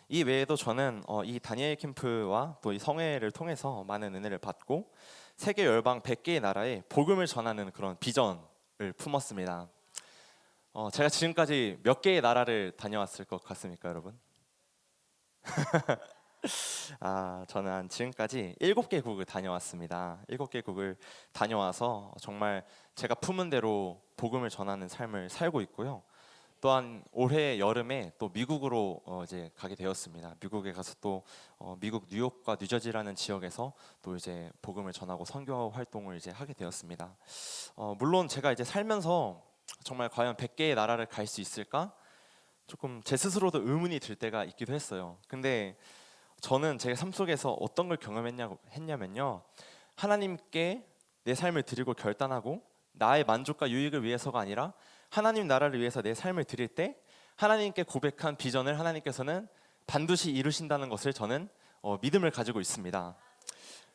이 외에도 저는 이 다니엘 캠프와 또 이 성회를 통해서 많은 은혜를 받고 세계 열방 100개의 나라에 복음을 전하는 그런 비전을 품었습니다. 제가 지금까지 몇 개의 나라를 다녀왔을 것 같습니까, 여러분? 저는 지금까지 7개국을 다녀왔습니다. 7개국을 다녀와서 정말 제가 품은 대로 복음을 전하는 삶을 살고 있고요. 또한 올해 여름에 또 미국으로 이제 가게 되었습니다. 미국에 가서 또 미국 뉴욕과 뉴저지라는 지역에서 또 이제 복음을 전하고 선교 활동을 이제 하게 되었습니다. 물론 제가 이제 살면서 정말 과연 100개의 나라를 갈 수 있을까? 조금 제 스스로도 의문이 들 때가 있기도 했어요. 근데 저는 제 삶 속에서 어떤 걸 경험했냐면요, 하나님께 내 삶을 드리고 결단하고 나의 만족과 유익을 위해서가 아니라 하나님 나라를 위해서 내 삶을 드릴 때 하나님께 고백한 비전을 하나님께서는 반드시 이루신다는 것을 저는 믿음을 가지고 있습니다.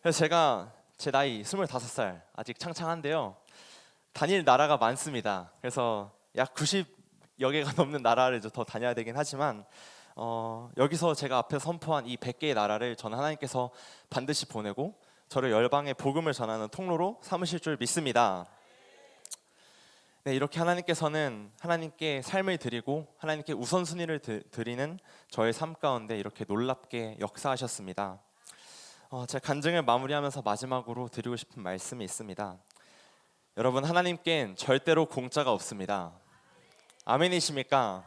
그래서 제가 제 나이 25살, 아직 창창한데요, 다닐 나라가 많습니다. 그래서 약 90여 개가 넘는 나라를 더 다녀야 되긴 하지만 여기서 제가 앞에 선포한 이 100개의 나라를 저는 하나님께서 반드시 보내고 저를 열방의 복음을 전하는 통로로 삼으실 줄 믿습니다. 네, 이렇게 하나님께서는 하나님께 삶을 드리고 하나님께 우선순위를 드리는 저의 삶 가운데 이렇게 놀랍게 역사하셨습니다. 제 간증을 마무리하면서 마지막으로 드리고 싶은 말씀이 있습니다. 여러분, 하나님께는 절대로 공짜가 없습니다. 아멘이십니까?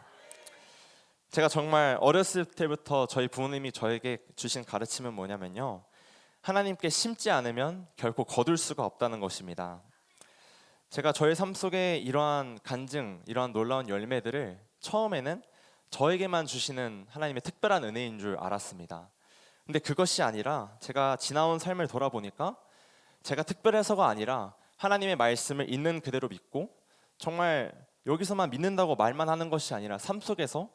제가 정말 어렸을 때부터 저희 부모님이 저에게 주신 가르침은 뭐냐면요, 하나님께 심지 않으면 결코 거둘 수가 없다는 것입니다. 제가 저의 삶 속에 이러한 간증, 이러한 놀라운 열매들을 처음에는 저에게만 주시는 하나님의 특별한 은혜인 줄 알았습니다. 근데 그것이 아니라 제가 지나온 삶을 돌아보니까 제가 특별해서가 아니라 하나님의 말씀을 있는 그대로 믿고 정말 여기서만 믿는다고 말만 하는 것이 아니라 삶 속에서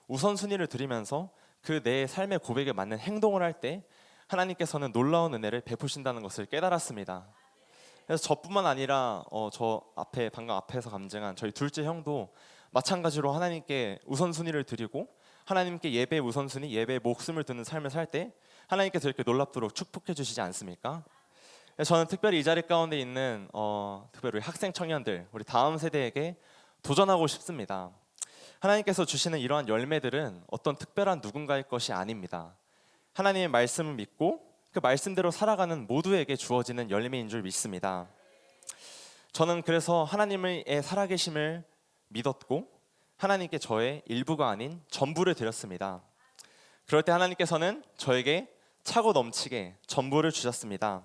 우선순위를 드리면서 그 내 삶의 고백에 맞는 행동을 할 때 하나님께서는 놀라운 은혜를 베푸신다는 것을 깨달았습니다. 그래서 저뿐만 아니라 방금 앞에서 감증한 저희 둘째 형도 마찬가지로 하나님께 우선순위를 드리고 하나님께 예배 우선순위, 예배에 목숨을 드는 삶을 살 때 하나님께서 이렇게 놀랍도록 축복해 주시지 않습니까? 그래서 저는 특별히 이 자리 가운데 있는 특별히 학생 청년들, 우리 다음 세대에게 도전하고 싶습니다. 하나님께서 주시는 이러한 열매들은 어떤 특별한 누군가의 것이 아닙니다. 하나님의 말씀을 믿고 그 말씀대로 살아가는 모두에게 주어지는 열매인 줄 믿습니다. 저는 그래서 하나님의 살아계심을 믿었고 하나님께 저의 일부가 아닌 전부를 드렸습니다. 그럴 때 하나님께서는 저에게 차고 넘치게 전부를 주셨습니다.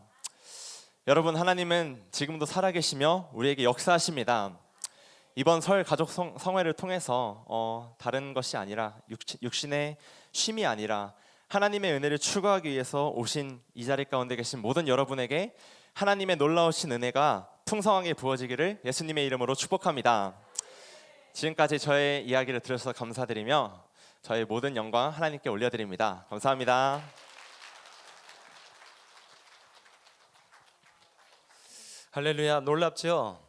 여러분, 하나님은 지금도 살아계시며 우리에게 역사하십니다. 이번 설 가족 성회를 통해서 다른 것이 아니라 육신의 쉼이 아니라 하나님의 은혜를 추구하기 위해서 오신 이 자리 가운데 계신 모든 여러분에게 하나님의 놀라우신 은혜가 풍성하게 부어지기를 예수님의 이름으로 축복합니다. 지금까지 저의 이야기를 들으셔서 감사드리며 저의 모든 영광 하나님께 올려드립니다. 감사합니다. 할렐루야. 놀랍죠?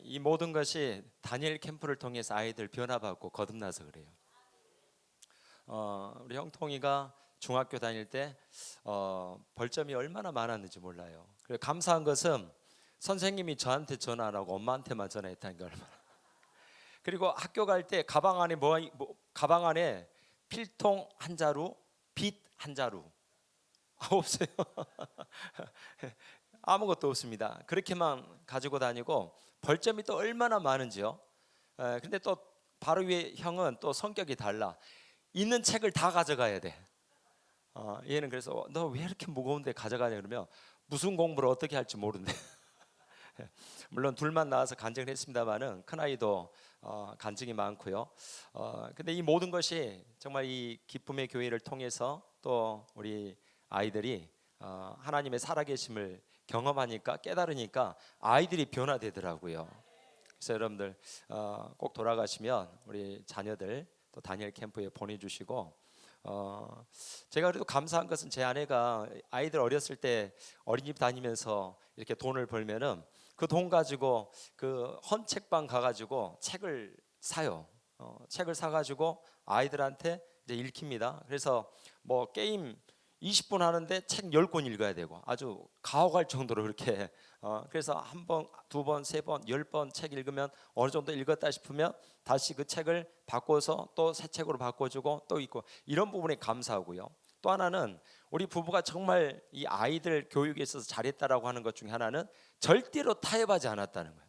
이 모든 것이 다니엘 캠프를 통해서 아이들 변화받고 거듭나서 그래요. 우리 형통이가 중학교 다닐 때 벌점이 얼마나 많았는지 몰라요. 그리고 감사한 것은 선생님이 저한테 전화 안 하고 엄마한테만 전화했다는 게 얼마나. 그리고 학교 갈 때 가방 안에 가방 안에 필통 한 자루, 빗 한 자루 없어요. 아무것도 없습니다. 그렇게만 가지고 다니고 벌점이 또 얼마나 많은지요. 근데 또 바로 위에 형은 또 성격이 달라. 있는 책을 다 가져가야 돼. 얘는 그래서 너 왜 이렇게 무거운데 가져가냐 그러면 무슨 공부를 어떻게 할지 모른대. 물론 둘만 나와서 간증을 했습니다만은 큰 아이도 간증이 많고요. 근데 이 모든 것이 정말 이 기쁨의 교회를 통해서 또 우리 아이들이 하나님의 살아계심을 경험하니까 깨달으니까 아이들이 변화되더라고요. 그래서 여러분들 꼭 돌아가시면 우리 자녀들 또 다니엘 캠프에 보내주시고 제가 그래도 감사한 것은 제 아내가 아이들 어렸을 때 어린이집 다니면서 이렇게 돈을 벌면은 그 돈 가지고 그 헌책방 가가지고 책을 사요. 책을 사가지고 아이들한테 이제 읽힙니다. 그래서 뭐 게임 20분 하는데 책 10권 읽어야 되고 아주 가혹할 정도로 그렇게 그래서 한 번, 두 번, 세 번, 10번 책 읽으면 어느 정도 읽었다 싶으면 다시 그 책을 바꿔서 또 새 책으로 바꿔주고 또 읽고 이런 부분에 감사하고요. 또 하나는 우리 부부가 정말 이 아이들 교육에 있어서 잘했다라고 하는 것 중에 하나는 절대로 타협하지 않았다는 거예요.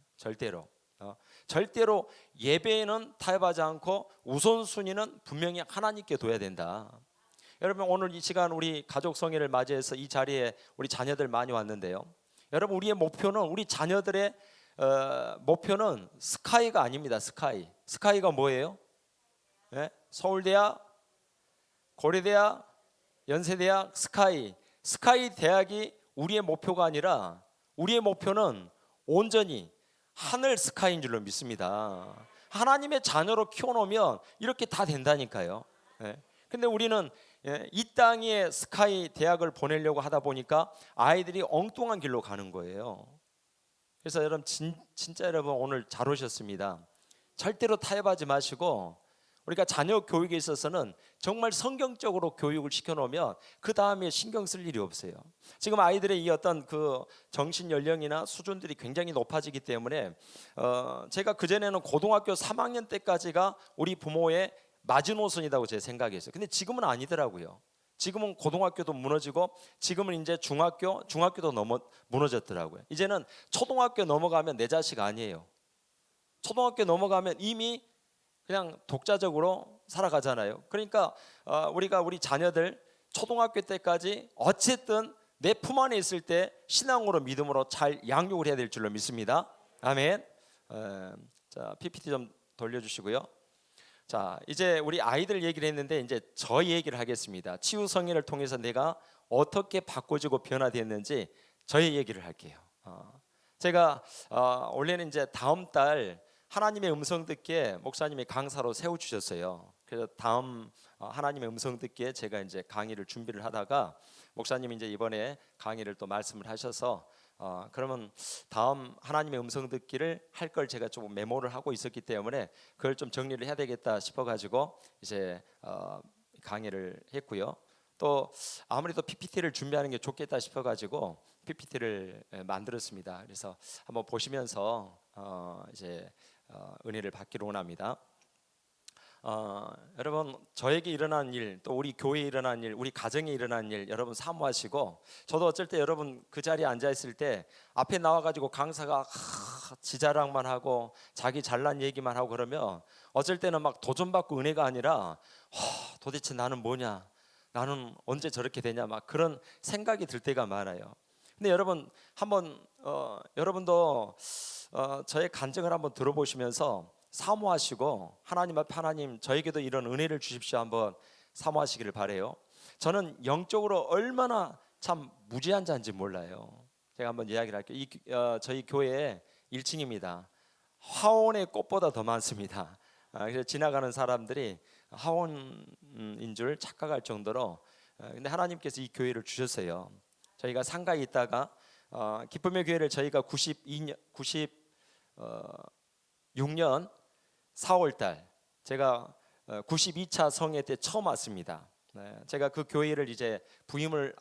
절대로 예배에는 타협하지 않고 우선순위는 분명히 하나님께 둬야 된다. 여러분 오늘 이 시간 우리 가족 성회를 맞이해서 이 자리에 우리 자녀들 많이 왔는데요. 여러분 우리의 목표는 우리 자녀들의 목표는 스카이가 아닙니다. 스카이가 뭐예요? 네? 서울대학, 고려대학, 연세대학, 스카이 대학이 우리의 목표가 아니라 우리의 목표는 온전히 하늘 스카이인 줄로 믿습니다. 하나님의 자녀로 키워놓으면 이렇게 다 된다니까요. 근데 우리는 이 땅에 스카이 대학을 보내려고 하다 보니까 아이들이 엉뚱한 길로 가는 거예요. 그래서 여러분 진짜 여러분 오늘 잘 오셨습니다. 절대로 타협하지 마시고 우리가 자녀 교육에 있어서는 정말 성경적으로 교육을 시켜놓으면 그 다음에 신경 쓸 일이 없어요. 지금 아이들의 이 어떤 그 정신 연령이나 수준들이 굉장히 높아지기 때문에 제가 그전에는 고등학교 3학년 때까지가 우리 부모의 마지노선이라고 제 생각이었어요. 근데 지금은 아니더라고요. 지금은 고등학교도 무너지고 지금은 이제 중학교도 무너졌더라고요. 이제는 초등학교 넘어가면 내 자식 아니에요. 초등학교 넘어가면 이미 그냥 독자적으로 살아가잖아요. 그러니까 우리가 우리 자녀들 초등학교 때까지 어쨌든 내 품 안에 있을 때 신앙으로 믿음으로 잘 양육을 해야 될 줄로 믿습니다. 아멘. 자 PPT 좀 돌려주시고요. 자 이제 우리 아이들 얘기를 했는데 이제 저 얘기를 하겠습니다. 치유 성인을 통해서 내가 어떻게 바꿔지고 변화됐는지 저의 얘기를 할게요. 제가 원래는 이제 다음 달 하나님의 음성 듣기에 목사님이 강사로 세워 주셨어요. 그래서 다음 하나님의 음성 듣기에 제가 이제 강의를 준비를 하다가 목사님이 이제 이번에 강의를 또 말씀을 하셔서 그러면 다음 하나님의 음성 듣기를 할 걸 제가 조금 메모를 하고 있었기 때문에 그걸 좀 정리를 해야 되겠다 싶어가지고 이제 강의를 했고요. 또 아무래도 PPT를 준비하는 게 좋겠다 싶어가지고 PPT를 만들었습니다. 그래서 한번 보시면서 이제 은혜를 받기로 원합니다. 여러분 저에게 일어난 일, 또 우리 교회에 일어난 일, 우리 가정에 일어난 일 여러분 사모하시고 저도 어쩔 때 여러분 그 자리에 앉아 있을 때 앞에 나와가지고 강사가 지자랑만 하고 자기 잘난 얘기만 하고 그러면 어쩔 때는 막 도전받고 은혜가 아니라 도대체 나는 뭐냐, 나는 언제 저렇게 되냐 막 그런 생각이 들 때가 많아요. 근데 여러분 한번 여러분도 저의 간증을 한번 들어보시면서 사모하시고 하나님 앞에 하나님 저에게도 이런 은혜를 주십시오 한번 사모하시기를 바래요. 저는 영적으로 얼마나 참 무지한 자인지 몰라요. 제가 한번 이야기를 할게요. 저희 교회 1층입니다. 화원의 꽃보다 더 많습니다. 그래서 지나가는 사람들이 화원인 줄 착각할 정도로 근데 하나님께서 이 교회를 주셨어요. 저희가 상가에 있다가 기쁨의 교회를 저희가 96년 4월달 제가 92차 성회 때 처음 왔습니다. 제가 그 교회를 이제 부임을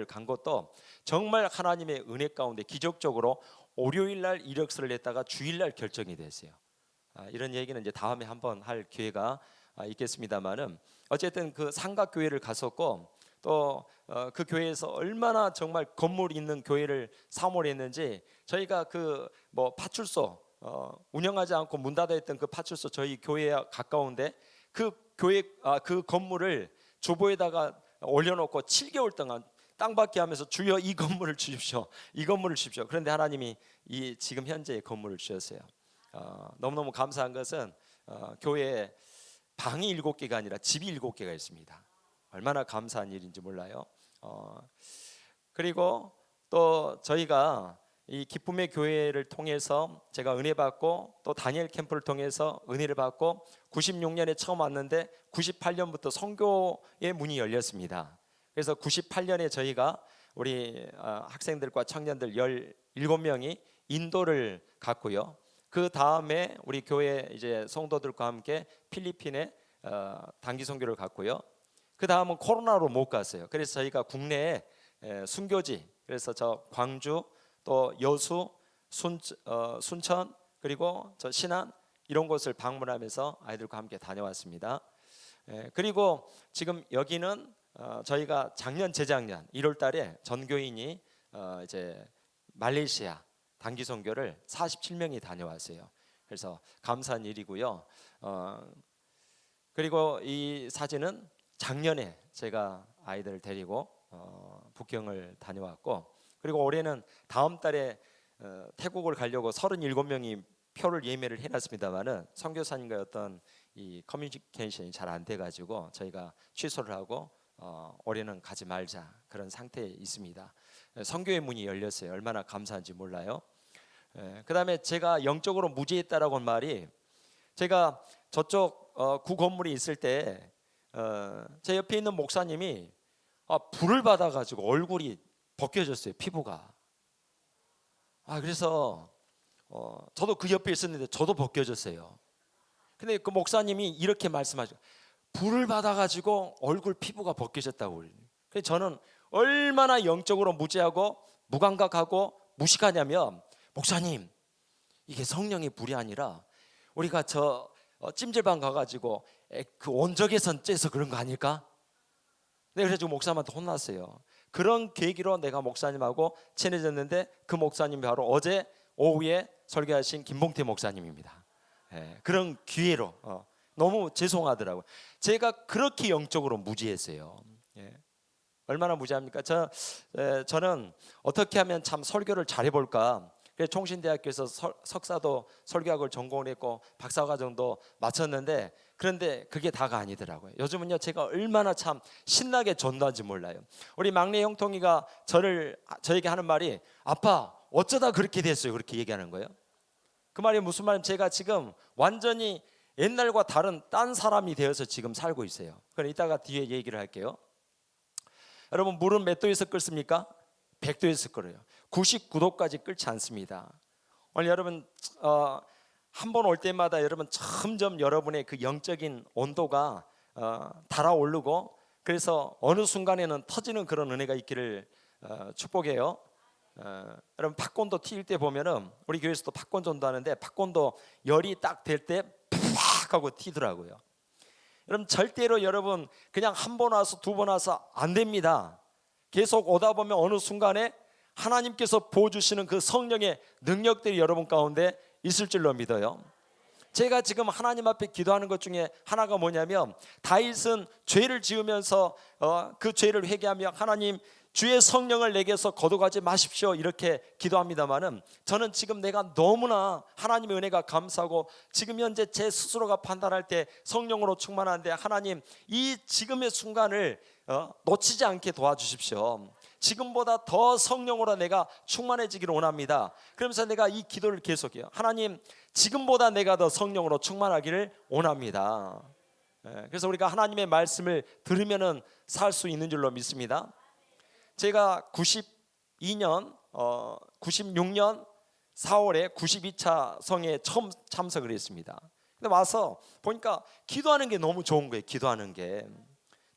간 것도 정말 하나님의 은혜 가운데 기적적으로 월요일 날 이력서를 냈다가 주일 날 결정이 됐어요. 이런 얘기는 이제 다음에 한번 할 기회가 있겠습니다만은 어쨌든 그 상가 교회를 갔었고 또 그 교회에서 얼마나 정말 건물 있는 교회를 사모했는지 저희가 그 뭐 파출소 운영하지 않고 문 닫아 있던 그 파출소 저희 교회에 가까운데 그 교회 그 건물을 주보에다가 올려놓고 7개월 동안 땅받기 하면서 주여 이 건물을 주십시오. 이 건물을 주십시오. 그런데 하나님이 이 지금 현재의 건물을 주셨어요. 너무너무 감사한 것은 교회에 방이 7개가 아니라 집이 7개가 있습니다. 얼마나 감사한 일인지 몰라요. 그리고 또 저희가 이 기쁨의 교회를 통해서 제가 은혜 받고 또 다니엘 캠프를 통해서 은혜를 받고 96년에 처음 왔는데 98년부터 선교의 문이 열렸습니다. 그래서 98년에 저희가 우리 학생들과 청년들 17명이 인도를 갔고요. 그 다음에 우리 교회 이제 성도들과 함께 필리핀에 단기 선교를 갔고요. 그 다음은 코로나로 못 갔어요. 그래서 저희가 국내에 순교지, 그래서 저 광주 또 여수, 순천 그리고 저 신안 이런 곳을 방문하면서 아이들과 함께 다녀왔습니다. 그리고 지금 여기는 저희가 작년 재작년 1월달에 전교인이 이제 말레이시아 단기 선교를 47명이 다녀왔어요. 그래서 감사한 일이고요. 그리고 이 사진은 작년에 제가 아이들을 데리고 북경을 다녀왔고, 그리고 올해는 다음 달에 태국을 가려고 37명이 표를 예매를 해놨습니다만은 선교사님과 어떤 이 커뮤니케이션이 잘 안 돼가지고 저희가 취소를 하고 올해는 가지 말자 그런 상태에 있습니다. 선교의 문이 열렸어요. 얼마나 감사한지 몰라요. 그 다음에 제가 영적으로 무지했다라고 한 말이, 제가 저쪽 구 건물에 있을 때 제 옆에 있는 목사님이 불을 받아가지고 얼굴이 벗겨졌어요. 피부가. 그래서 저도 그 옆에 있었는데 저도 벗겨졌어요. 근데 그 목사님이 이렇게 말씀하죠. 불을 받아가지고 얼굴 피부가 벗겨졌다고. 그래서 저는 얼마나 영적으로 무지하고 무감각하고 무식하냐면, 목사님 이게 성령의 불이 아니라 우리가 저 찜질방 가가지고 그 온적외선 쬐서 그런 거 아닐까? 네, 그래서 목사님한테 혼났어요. 그런 계기로 내가 목사님하고 친해졌는데 그 목사님이 바로 어제 오후에 설교하신 김봉태 목사님입니다. 그런 기회로 너무 죄송하더라고요. 제가 그렇게 영적으로 무지했어요. 얼마나 무지합니까? 저는 어떻게 하면 참 설교를 잘해볼까. 그래서 총신대학교에서 석사도 설교학을 전공을 했고 박사과정도 마쳤는데, 그런데 그게 다가 아니더라고요. 요즘은요 제가 얼마나 참 신나게 전도한지 몰라요. 우리 막내 형통이가 저에게 하는 말이, 아빠 어쩌다 그렇게 됐어요, 그렇게 얘기하는 거예요. 그 말이 무슨 말이냐면, 제가 지금 완전히 옛날과 다른 딴 사람이 되어서 지금 살고 있어요. 그럼 이따가 뒤에 얘기를 할게요. 여러분, 물은 몇 도에서 끓습니까? 100도에서 끓어요. 99도까지 끓지 않습니다. 오늘 여러분 한 번 올 때마다 여러분 점점 여러분의 그 영적인 온도가 달아오르고, 그래서 어느 순간에는 터지는 그런 은혜가 있기를 축복해요. 여러분 팝콘도 튈 때 보면은, 우리 교회에서도 팝콘 전도하는데 팝콘도 열이 딱 될 때 팍 하고 튀더라고요. 여러분 절대로 여러분 그냥 한 번 와서 두 번 와서 안 됩니다. 계속 오다 보면 어느 순간에 하나님께서 부어주시는 그 성령의 능력들이 여러분 가운데 있을 줄로 믿어요. 제가 지금 하나님 앞에 기도하는 것 중에 하나가 뭐냐면, 다윗은 죄를 지으면서 그 죄를 회개하며 하나님 주의 성령을 내게서 거둬가지 마십시오 이렇게 기도합니다만은, 저는 지금 내가 너무나 하나님의 은혜가 감사하고 지금 현재 제 스스로가 판단할 때 성령으로 충만한데, 하나님 이 지금의 순간을 놓치지 않게 도와주십시오. 지금보다 더 성령으로 내가 충만해지기를 원합니다. 그러면서 내가 이 기도를 계속해요. 하나님, 지금보다 내가 더 성령으로 충만하기를 원합니다. 그래서 우리가 하나님의 말씀을 들으면은 살 수 있는 줄로 믿습니다. 제가 96년 4월에 92차 성에 처음 참석을 했습니다. 근데 와서 보니까 기도하는 게 너무 좋은 거예요. 기도하는 게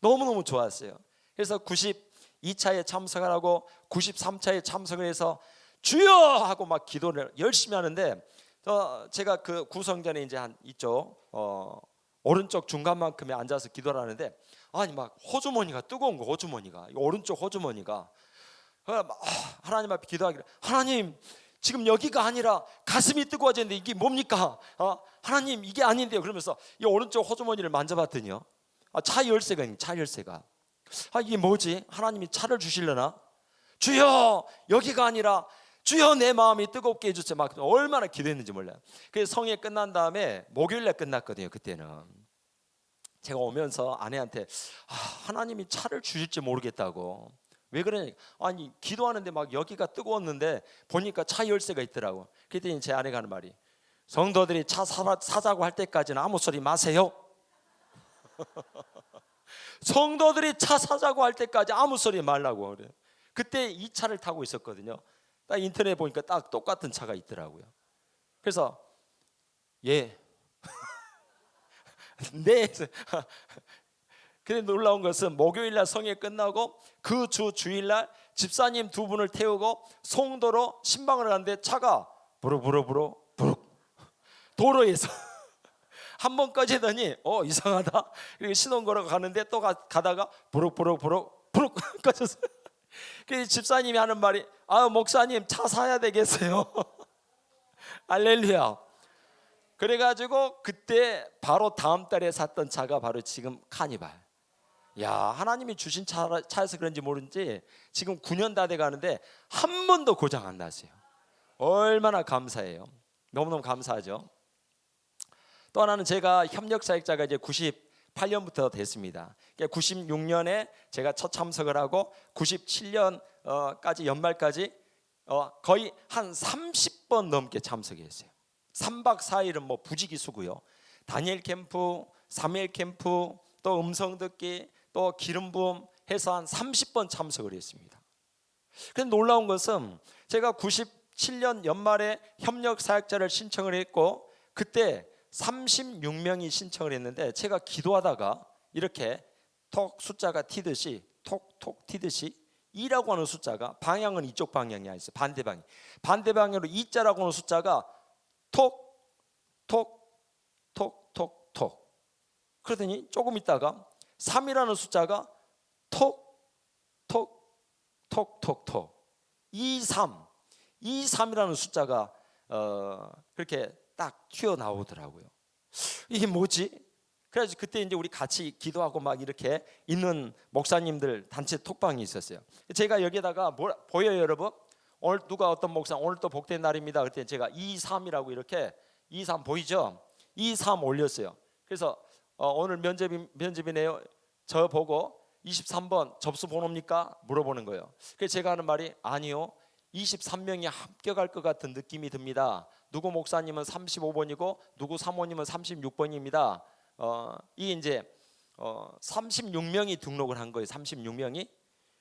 너무너무 좋았어요. 그래서 92차에 참석을 하고 93차에 참석을 해서 주여 하고 막 기도를 열심히 하는데, 제가 그 구성전에 이제 한 이쪽 오른쪽 중간만큼에 앉아서 기도를 하는데, 아니 막 호주머니가 뜨거운 거, 호주머니가 오른쪽 호주머니가 하나님 앞에 기도하기를, 하나님 지금 여기가 아니라 가슴이 뜨거워지는데 이게 뭡니까? 하나님 이게 아닌데요. 그러면서 이 오른쪽 호주머니를 만져봤더니요, 차 열쇠가 있는, 차 열쇠가. 이게 뭐지? 하나님이 차를 주시려나? 주여 여기가 아니라 주여 내 마음이 뜨겁게 해주세요. 막 얼마나 기도했는지 몰라요. 그래서 성회 끝난 다음에 목요일날 끝났거든요. 그때는 제가 오면서 아내한테 하나님이 차를 주실지 모르겠다고. 왜 그러냐? 아니 기도하는데 막 여기가 뜨거웠는데 보니까 차 열쇠가 있더라고. 그랬더니 제 아내가 하는 말이, 성도들이 차 사자고 할 때까지는 아무 소리 마세요. 성도들이 차 사자고 할 때까지 아무 소리 말라고 그래. 그때 이 차를 타고 있었거든요. 딱 인터넷에 보니까 딱 똑같은 차가 있더라고요. 그래서 네. 근데 놀라운 것은 목요일날 성회 끝나고 그 주일날 집사님 두 분을 태우고 송도로 신방을 가는데 차가 부르부르부르 도로에서 한 번 꺼지더니 이상하다. 그리고 시동 걸어 가는데 또 가다가 부룩 꺼졌어요. 그래서 집사님이 하는 말이, 목사님 차 사야 되겠어요. 할렐루야. 그래가지고 그때 바로 다음 달에 샀던 차가 바로 지금 카니발. 야, 하나님이 주신 차여서 그런지 모르는지 지금 9년 다 돼가는데 한 번도 고장 안 났어요. 얼마나 감사해요. 너무너무 감사하죠. 또 하나는 제가 협력사역자가 이제 98년부터 됐습니다. 96년에 제가 첫 참석을 하고 97년까지 연말까지 거의 한 30번 넘게 참석했어요. 3박 4일은 뭐 부지기수고요. 다니엘 캠프, 사무엘 캠프, 또 음성 듣기, 또 기름 부음 해서 한 30번 참석을 했습니다. 그런데 놀라운 것은 제가 97년 연말에 협력 사역자를 신청을 했고 그때 36명이 신청을 했는데 제가 기도하다가 이렇게 톡 숫자가 튀듯이 톡톡 튀듯이 2라고 하는 숫자가, 방향은 이쪽 방향이 아니었어요. 반대방향으로 2자라고 하는 숫자가 톡톡톡톡톡 그러더니 조금 있다가 3이라는 숫자가 톡톡톡톡톡 23이라는 숫자가 그렇게 딱 튀어나오더라고요. 이게 뭐지? 그래서 그때 이제 우리 같이 기도하고 막 이렇게 있는 목사님들 단체 톡방이 있었어요. 제가 여기다가 보여요 여러분? 오늘 누가 어떤 목사 오늘 또 복된 날입니다. 그때 제가 23이라고 이렇게 23 보이죠? 23 올렸어요. 그래서 오늘 면접이네요. 저 보고 23번 접수 번호입니까? 물어보는 거예요. 그래서 제가 하는 말이, 아니요, 23명이 합격할 것 같은 느낌이 듭니다. 누구 목사님은 35번이고 누구 사모님은 36번입니다. 이게 이제 36명이 등록을 한 거예요. 36명이.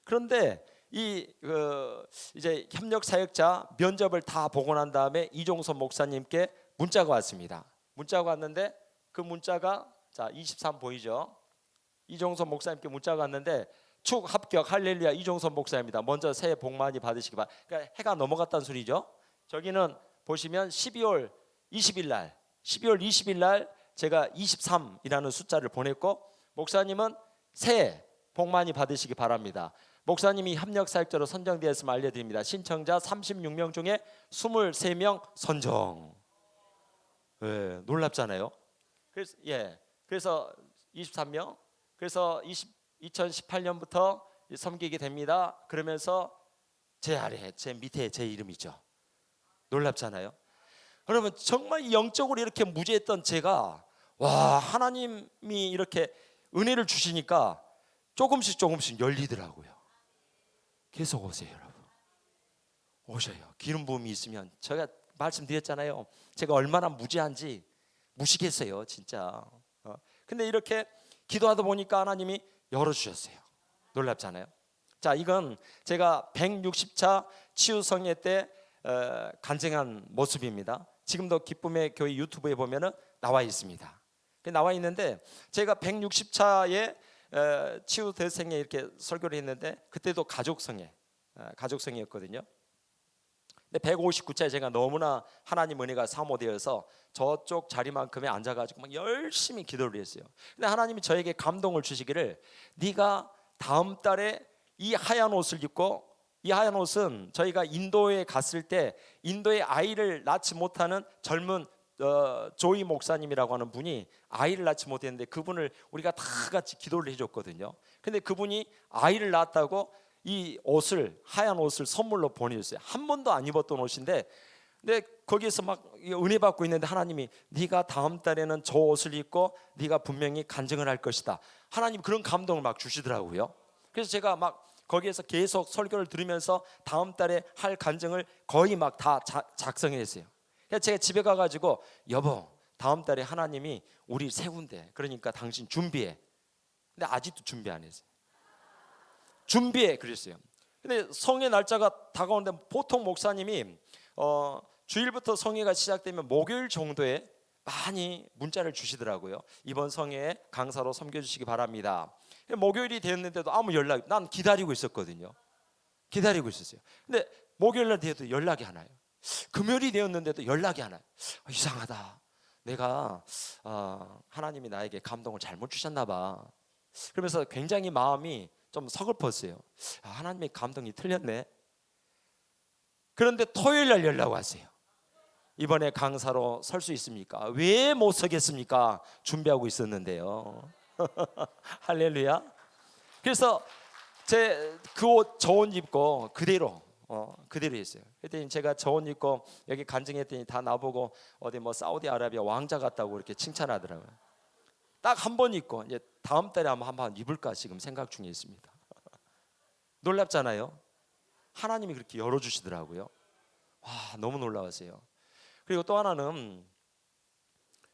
그런데 이제 협력 사역자 면접을 다 보고 난 다음에 이종선 목사님께 문자가 왔습니다. 문자가 왔는데 그 문자가, 자 23 보이죠? 이종선 목사님께 문자가 왔는데, 축 합격 할렐루야 이종선 목사입니다. 먼저 새해 복 많이 받으시기 바랍니다. 그러니까 해가 넘어갔다는 소리죠. 저기는 보시면 12월 20일 날 제가 23이라는 숫자를 보냈고, 목사님은 새해 복 많이 받으시기 바랍니다. 목사님이 협력사역자로 선정되었음을 알려드립니다. 신청자 36명 중에 23명 선정. 네, 놀랍잖아요. 그래서 23명. 그래서 2018년부터 섬기게 됩니다. 그러면서 제 아래, 제 밑에 제 이름이죠. 놀랍잖아요. 그러면 정말 영적으로 이렇게 무죄했던 제가, 와, 하나님이 이렇게 은혜를 주시니까 조금씩 열리더라고요. 계속 오세요, 여러분. 오셔요. 기름 부음이 있으면. 제가 말씀드렸잖아요. 제가 얼마나 무지한지 무시겠어요, 진짜. 근데 이렇게 기도하다 보니까 하나님이 열어주셨어요. 놀랍잖아요. 자, 이건 제가 160차 치유성회 때 간증한 모습입니다. 지금도 기쁨의 교회 유튜브에 보면은 나와 있습니다. 나와 있는데 제가 160차에 치유 대생에 이렇게 설교를 했는데 그때도 가족성회였거든요. 근데 159차에 제가 너무나 하나님 은혜가 사모되어서 저쪽 자리만큼에 앉아가지고 막 열심히 기도를 했어요. 근데 하나님이 저에게 감동을 주시기를 네가 다음 달에 이 하얀 옷을 입고, 이 하얀 옷은 저희가 인도에 갔을 때 인도에 아이를 낳지 못하는 젊은 조이 목사님이라고 하는 분이 아이를 낳지 못했는데 그분을 우리가 다 같이 기도를 해줬거든요. 근데 그분이 아이를 낳았다고 이 옷을, 하얀 옷을 선물로 보내줬어요. 한 번도 안 입었던 옷인데, 근데 거기에서 막 은혜 받고 있는데 하나님이 네가 다음 달에는 저 옷을 입고 네가 분명히 간증을 할 것이다. 하나님 그런 감동을 막 주시더라고요. 그래서 제가 막 거기에서 계속 설교를 들으면서 다음 달에 할 간증을 거의 막 다 작성했어요. 그래서 제가 집에 가가지고 여보, 다음 달에 하나님이 우리 세운대. 그러니까 당신 준비해. 근데 아직도 준비 안 했어요. 준비해 그랬어요. 근데 성회 날짜가 다가오는데 보통 목사님이 주일부터 성회가 시작되면 목요일 정도에 많이 문자를 주시더라고요. 이번 성회에 강사로 섬겨주시기 바랍니다. 목요일이 됐는데도 아무 연락이, 난 기다리고 있었거든요. 기다리고 있었어요. 근데 목요일 날 돼도 연락이 안 와요. 금요일이 되었는데도 연락이 안 와요. 이상하다. 내가 하나님이 나에게 감동을 잘못 주셨나 봐. 그러면서 굉장히 마음이 좀 서글펐어요. 하나님의 감동이 틀렸네. 그런데 토요일 날 연락 왔어요. 이번에 강사로 설 수 있습니까? 왜 못 서겠습니까? 준비하고 있었는데요. 할렐루야. 그래서 제 그 옷 저 옷 입고 그대로 했어요. 그랬더니 제가 저 옷 입고 여기 간증했더니 다 나보고 어디 뭐 사우디아라비아 왕자 같다고 이렇게 칭찬하더라고요. 딱 한 번 입고 이제 다음 달에 한번 입을까 지금 생각 중에 있습니다. 놀랍잖아요. 하나님이 그렇게 열어주시더라고요. 와, 너무 놀라웠어요. 그리고 또 하나는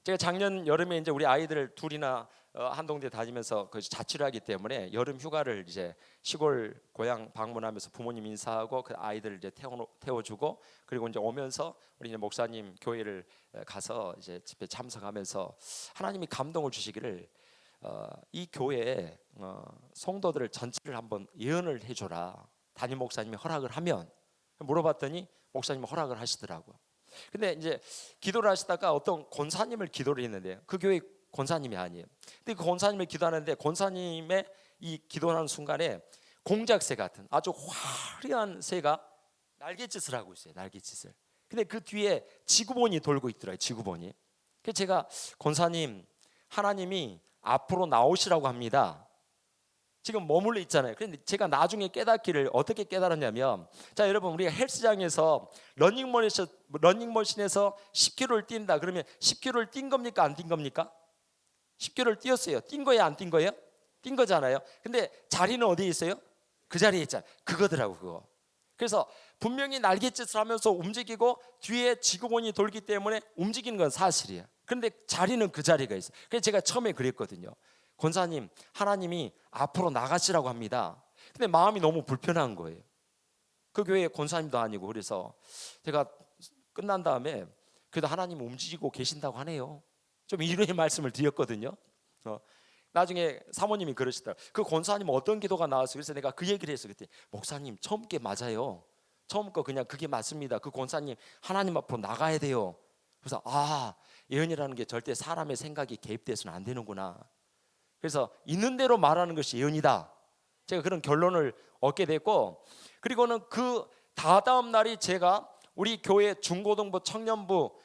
제가 작년 여름에 이제 우리 아이들 둘이나 한동대 다니면서 그 자취를 하기 때문에 여름 휴가를 이제 시골 고향 방문하면서 부모님 인사하고 그 아이들을 이제 태워주고 그리고 이제 오면서 우리 이제 목사님 교회를 가서 이제 집회 참석하면서 하나님이 감동을 주시기를 이 교회에 성도들을 전체를 한번 예언을 해줘라. 담임 목사님이 허락을 하면 물어봤더니 목사님이 허락을 하시더라고요. 근데 이제 기도를 하시다가 어떤 권사님을 기도를 했는데요. 그 교회 권사님이 아니에요. 근데 그 권사님을 기도하는데 권사님의 이 기도하는 순간에 공작새 같은 아주 화려한 새가 날갯짓을 하고 있어요. 날갯짓을. 근데 그 뒤에 지구본이 돌고 있더라고요. 지구본이. 그래서 제가 권사님, 하나님이 앞으로 나오시라고 합니다. 지금 머물러 있잖아요. 그런데 제가 나중에 깨닫기를 어떻게 깨달았냐면, 자 여러분, 우리가 헬스장에서 러닝머신에서 10km를 뛴다. 그러면 10km를 뛴 겁니까? 안 뛴 겁니까? 10km를 뛰었어요. 뛴 거예요? 안 뛴 거예요? 뛴 거잖아요. 근데 자리는 어디에 있어요? 그 자리에 있잖아요. 그거더라고 그거. 그래서 분명히 날갯짓을 하면서 움직이고 뒤에 지구본이 돌기 때문에 움직이는 건 사실이에요. 그런데 자리는 그 자리가 있어요. 그래서 제가 처음에 그랬거든요. 권사님, 하나님이 앞으로 나가시라고 합니다. 근데 마음이 너무 불편한 거예요. 그 교회 권사님도 아니고. 그래서 제가 끝난 다음에 그래도 하나님 움직이고 계신다고 하네요. 좀 이런 말씀을 드렸거든요. 나중에 사모님이 그러시더라고요. 그 권사님은 어떤 기도가 나왔어요? 그래서 내가 그 얘기를 했어요. 그때 목사님 처음 게 맞아요. 처음 거 그냥 그게 맞습니다. 그 권사님 하나님 앞으로 나가야 돼요. 그래서 예언이라는 게 절대 사람의 생각이 개입돼서는 안 되는구나. 그래서 있는 대로 말하는 것이 예언이다. 제가 그런 결론을 얻게 됐고, 그리고는 그 다다음 날이 제가 우리 교회 중고등부 청년부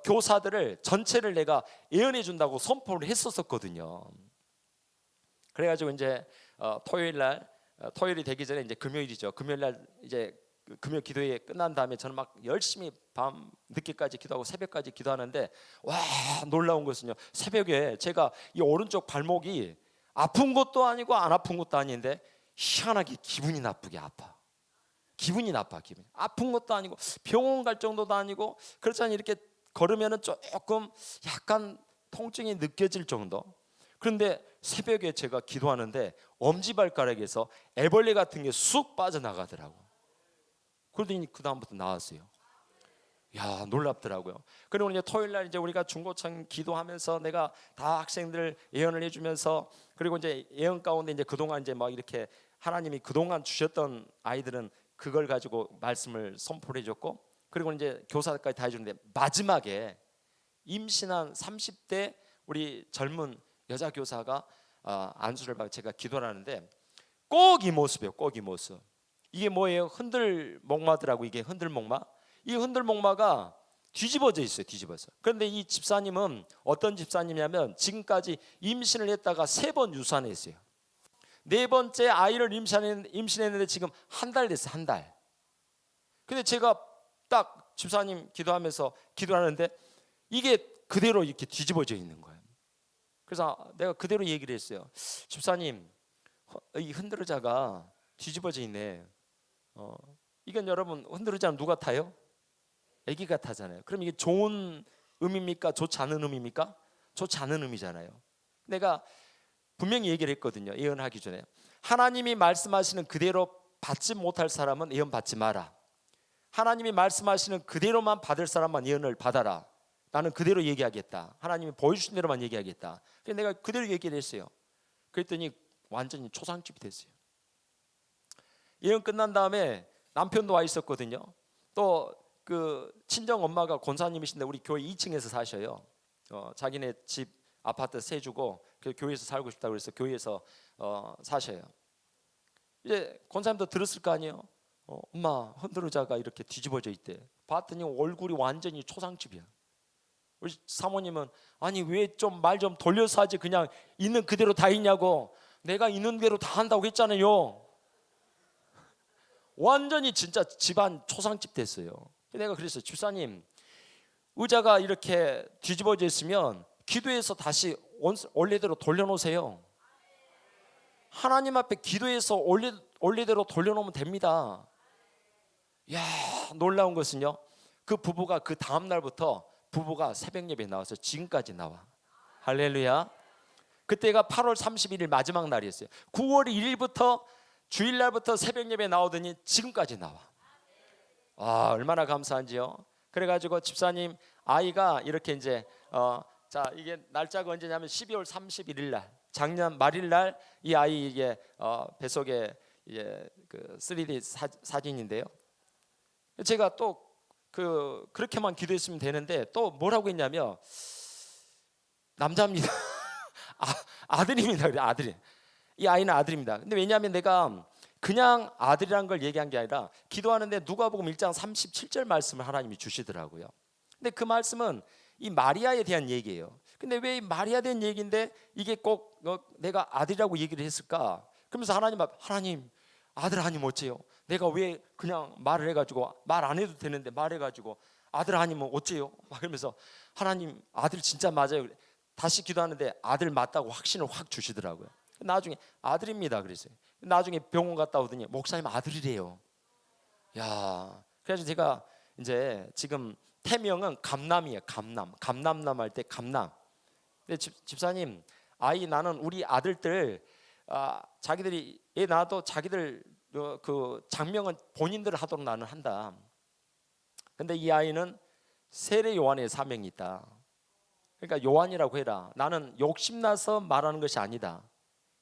교사들을 전체를 내가 예언해 준다고 선포를 했었거든요. 그래가지고 이제 토요일이 되기 전에 이제 금요일이죠. 금요일 날 이제 금요 기도회 끝난 다음에 저는 막 열심히 밤 늦게까지 기도하고 새벽까지 기도하는데, 와 놀라운 것은요, 새벽에 제가 이 오른쪽 발목이 아픈 것도 아니고 안 아픈 것도 아닌데 희한하게 기분이 나쁘게 아파. 기분이 나빠. 기분. 아픈 것도 아니고 병원 갈 정도도 아니고 그렇잖아요. 이렇게 걸으면은 조금 약간 통증이 느껴질 정도. 그런데 새벽에 제가 기도하는데 엄지발가락에서 애벌레 같은 게 쑥 빠져나가더라고. 그러더니 그 다음부터 나았어요. 야, 놀랍더라고요. 그리고 이제 토요일 날 이제 우리가 중고청 기도하면서 내가 다 학생들 예언을 해주면서 그리고 이제 예언 가운데 이제 그동안 이제 막 이렇게 하나님이 그동안 주셨던 아이들은 그걸 가지고 말씀을 선포를 해줬고 그리고 이제 교사까지 다 해주는데 마지막에 임신한 30대 우리 젊은 여자 교사가 안수를 받고 제가 기도를 하는데 꼭 이 모습이에요. 꼭 이 모습. 이게 뭐예요? 흔들목마더라고. 이게 흔들목마. 이 흔들목마가 뒤집어져 있어요. 뒤집어서. 그런데 이 집사님은 어떤 집사님이냐면 지금까지 임신을 했다가 3번 유산했어요. 4번째 아이를 임신했는데 지금 한 달 됐어요. 한 달. 근데 제가 딱 집사님 기도하면서 기도하는데 이게 그대로 이렇게 뒤집어져 있는 거예요. 그래서 내가 그대로 얘기를 했어요. 집사님, 이 흔들의자가 뒤집어져 있네. 이건 여러분 흔들의자는 누가 타요? 아기가 타잖아요. 그럼 이게 좋은 의미입니까? 좋지 않은 의미입니까? 좋지 않은 의미잖아요. 내가 분명히 얘기를 했거든요. 예언하기 전에 하나님이 말씀하시는 그대로 받지 못할 사람은 예언 받지 마라. 하나님이 말씀하시는 그대로만 받을 사람만 예언을 받아라. 나는 그대로 얘기하겠다. 하나님이 보여주신 대로만 얘기하겠다. 그래서 내가 그대로 얘기를 했어요. 그랬더니 완전히 초상집이 됐어요. 예언 끝난 다음에 남편도 와 있었거든요. 또 그 친정 엄마가 권사님이신데 우리 교회 2층에서 사셔요. 자기네 집 아파트 세주고 그 교회에서 살고 싶다고 그래서 교회에서 사셔요. 이제 권사님도 들었을 거 아니에요. 엄마 흔들의자가 이렇게 뒤집어져 있대. 봤더니 얼굴이 완전히 초상집이야. 우리 사모님은 아니 왜 좀 말 좀 돌려서 하지 그냥 있는 그대로 다 있냐고. 내가 있는 대로 다 한다고 했잖아요. 완전히 진짜 집안 초상집 됐어요. 내가 그랬어요. 집사님 의자가 이렇게 뒤집어져 있으면 기도해서 다시 원래대로 돌려놓으세요. 하나님 앞에 기도해서 원래대로 돌려놓으면 됩니다. 야, 놀라운 것은요. 그 부부가 그 다음 날부터 부부가 새벽 예배에 나와서 지금까지 나와. 할렐루야. 그때가 8월 31일 마지막 날이었어요. 9월 1일부터 주일날부터 새벽 예배에 나오더니 지금까지 나와. 얼마나 감사한지요. 그래가지고 집사님 아이가 이렇게 이제 자 이게 날짜가 언제냐면 12월 31일 날 작년 말일 날 이 아이 이게 뱃속에 이제 그 3D 사진인데요. 제가 또 그렇게만 기도했으면 되는데 또 뭐라고 했냐면 남자입니다. 아들입니다. 그래 아들이. 이 아이는 아들입니다. 근데 왜냐하면 내가 그냥 아들이라는 걸 얘기한 게 아니라 기도하는데 누가복음 1장 37절 말씀을 하나님이 주시더라고요. 근데 그 말씀은 이 마리아에 대한 얘기예요. 근데 왜 이 마리아에 대한 얘기인데 이게 꼭 내가 아들이라고 얘기를 했을까? 그러면서 하나님 아들 아니면 어째요? 내가 왜 그냥 말을 해가지고 말 안 해도 되는데 말해가지고 아들 아니면 어째요? 막 그러면서 하나님 아들 진짜 맞아요. 다시 기도하는데 아들 맞다고 확신을 확 주시더라고요. 나중에 아들입니다 그랬어요. 나중에 병원 갔다 오더니 목사님 아들이래요. 야, 그래서 제가 이제 지금 태명은 감남이에요. 감남남 할 때 감남. 근데 집사님 아이 나는 우리 아들들 자기들이 애 낳아도 자기들 그 장명은 본인들 하도록 나는 한다. 근데 이 아이는 세례 요한의 사명이 있다. 그러니까 요한이라고 해라. 나는 욕심나서 말하는 것이 아니다.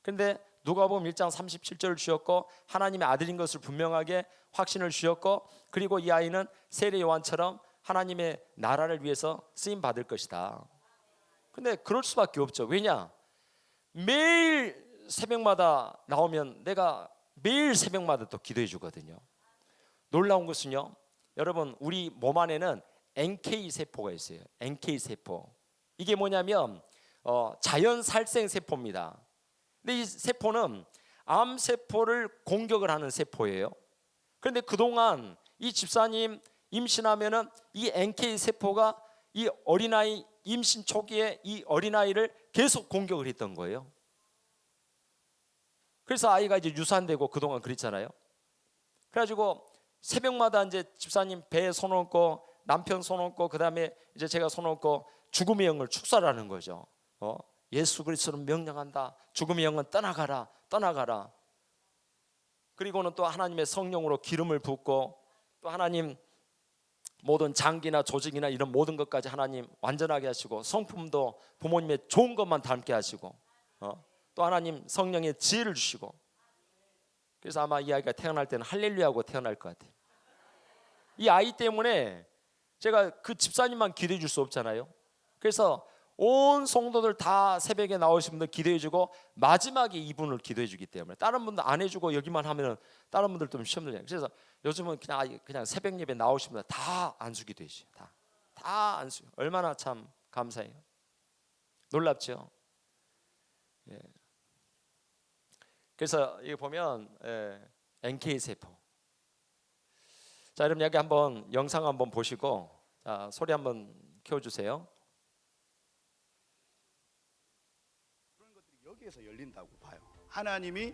근데 누가복음 1장 37절을 주셨고 하나님의 아들인 것을 분명하게 확신을 주셨고 그리고 이 아이는 세례 요한처럼 하나님의 나라를 위해서 쓰임 받을 것이다. 근데 그럴 수밖에 없죠. 왜냐? 매일 새벽마다 나오면 내가 매일 새벽마다 또 기도해 주거든요. 놀라운 것은요. 여러분 우리 몸 안에는 NK 세포가 있어요. NK 세포. 이게 뭐냐면 자연 살생 세포입니다. 근데 이 세포는 암 세포를 공격을 하는 세포예요. 그런데 그동안 이 집사님 임신하면은 이 NK 세포가 이 어린아이 임신 초기에 이 어린아이를 계속 공격을 했던 거예요. 그래서 아이가 이제 유산되고 그동안 그랬잖아요. 그래가지고 새벽마다 이제 집사님 배에 손 얹고 남편 손 얹고 그다음에 이제 제가 손 얹고 죽음의 영을 축사라는 거죠. 예수 그리스도는 명령한다. 죽음의 영은 떠나가라, 떠나가라. 그리고는 또 하나님의 성령으로 기름을 붓고 또 하나님 모든 장기나 조직이나 이런 모든 것까지 하나님 완전하게 하시고 성품도 부모님의 좋은 것만 닮게 하시고 또 하나님 성령의 지혜를 주시고 그래서 아마 이 아이가 태어날 때는 할렐루야하고 태어날 것 같아요. 이 아이 때문에 제가 그 집사님만 기도해 줄 수 없잖아요. 그래서 온 성도들 다 새벽에 나오신 분들 기도해 주고 마지막에 이분을 기도해 주기 때문에 다른 분들 안 해주고 여기만 하면 다른 분들 좀 시험 들잖아요. 그래서 요즘은 그냥 새벽 예배 나오신 분들 다 안수기 되시죠. 다 안수. 얼마나 참 감사해요. 놀랍죠. 예. 그래서 이거 보면 NK 세포. 자, 여러분 여기 한번 영상 한번 보시고 자, 소리 한번 켜주세요. 그런 것들이 여기에서 열린다고 봐요. 하나님이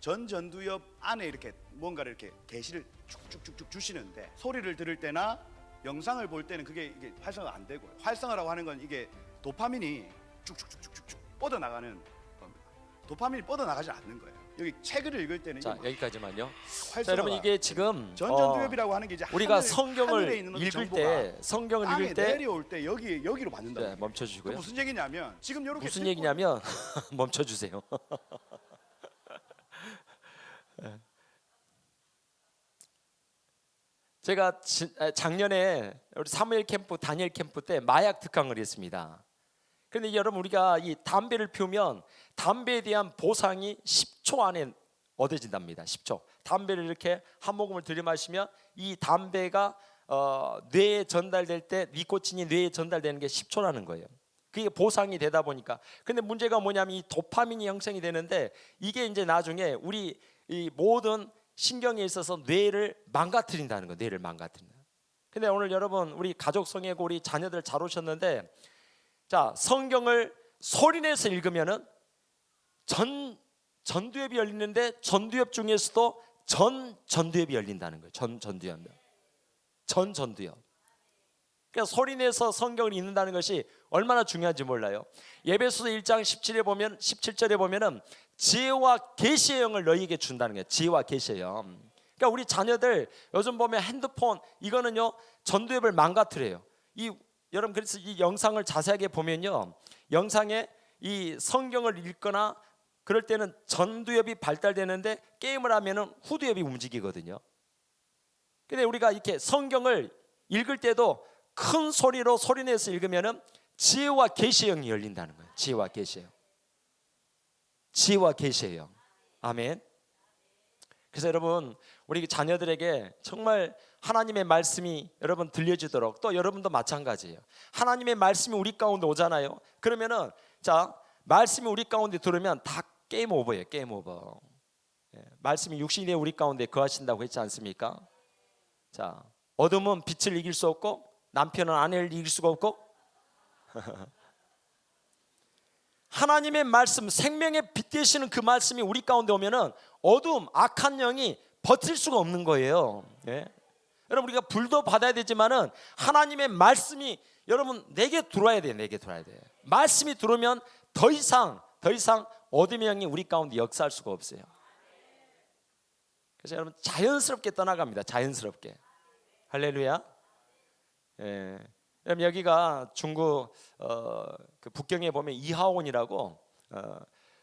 전두엽 안에 이렇게 뭔가를 이렇게 계시를 쭉쭉쭉쭉 주시는데 소리를 들을 때나 영상을 볼 때는 이게 활성화가 안 되고요. 활성화라고 하는 건 이게 도파민이 쭉쭉쭉쭉쭉 뻗어나가는 겁니다. 도파민이 뻗어나가지 않는 거예요. 여기 책을 읽을 때는 자, 여기까지만요. 자, 활성화가 여러분 이게 지금 전두엽이라고 하는 게 이제 우리가 하늘에 성경을 있는 읽을 정보가 때 성경을 땅에 읽을 때 내려올 때 여기로 받는다. 네, 멈춰 주시고요. 무슨 얘기냐면 지금 이렇게 무슨 얘기냐면 멈춰 주세요. 제가 작년에 우리 사무엘 캠프, 다니엘 캠프 때 마약 특강을 했습니다. 그런데 여러분 우리가 이 담배를 피우면 담배에 대한 보상이 10초 안에 얻어진답니다. 10초. 담배를 이렇게 한 모금을 들이마시면 이 담배가 뇌에 전달될 때 니코틴이 뇌에 전달되는 게 10초라는 거예요. 그게 보상이 되다 보니까. 근데 문제가 뭐냐면 이 도파민이 형성이 되는데 이게 이제 나중에 우리 이 모든 신경에 있어서 뇌를 망가뜨린다는 거예요. 뇌를 망가뜨린다. 근데 오늘 여러분 우리 가족 성회고 우리 자녀들 잘 오셨는데 자, 성경을 소리내서 읽으면은 전두엽이 열리는데 전두엽 중에서도 전두엽이 열린다는 거예요. 전두엽. 그러니까 소리내서 성경을 읽는다는 것이 얼마나 중요한지 몰라요. 예배소서 1장 17절에 보면은 지혜와 계시의 영을 너희에게 준다는 거예요. 지혜와 계시의 영. 그러니까 우리 자녀들 요즘 보면 핸드폰 이거는요 전두엽을 망가뜨려요. 여러분 그래서 이 영상을 자세하게 보면요 영상에 이 성경을 읽거나 그럴 때는 전두엽이 발달되는데 게임을 하면은 후두엽이 움직이거든요. 근데 우리가 이렇게 성경을 읽을 때도 큰 소리로 소리내서 읽으면은 지혜와 계시의 영이 열린다는 거예요. 지혜와 계시의 영. 지혜와 계시의 영. 아멘. 그래서 여러분 우리 자녀들에게 정말 하나님의 말씀이 여러분 들려지도록 또 여러분도 마찬가지예요. 하나님의 말씀이 우리 가운데 오잖아요. 그러면은 자 말씀이 우리 가운데 들으면 다 게임 오버예요. 게임 오버. 말씀이 육신이 되어 우리 가운데 거하신다고 했지 않습니까? 자 어둠은 빛을 이길 수 없고 남편은 아내를 이길 수가 없고 하나님의 말씀 생명의 빛 되시는 그 말씀이 우리 가운데 오면은 어둠 악한 영이 버틸 수가 없는 거예요. 여러분 우리가 불도 받아야 되지만은 하나님의 말씀이 여러분 내게 들어와야 돼요. 내게 들어와야 돼요. 말씀이 들어오면 더 이상 어둠의 영이 우리 가운데 역사할 수가 없어요. 그래서 여러분 자연스럽게 떠나갑니다. 자연스럽게. 할렐루야. 여러분 여기가 중국 그 북경에 보면 이하온이라고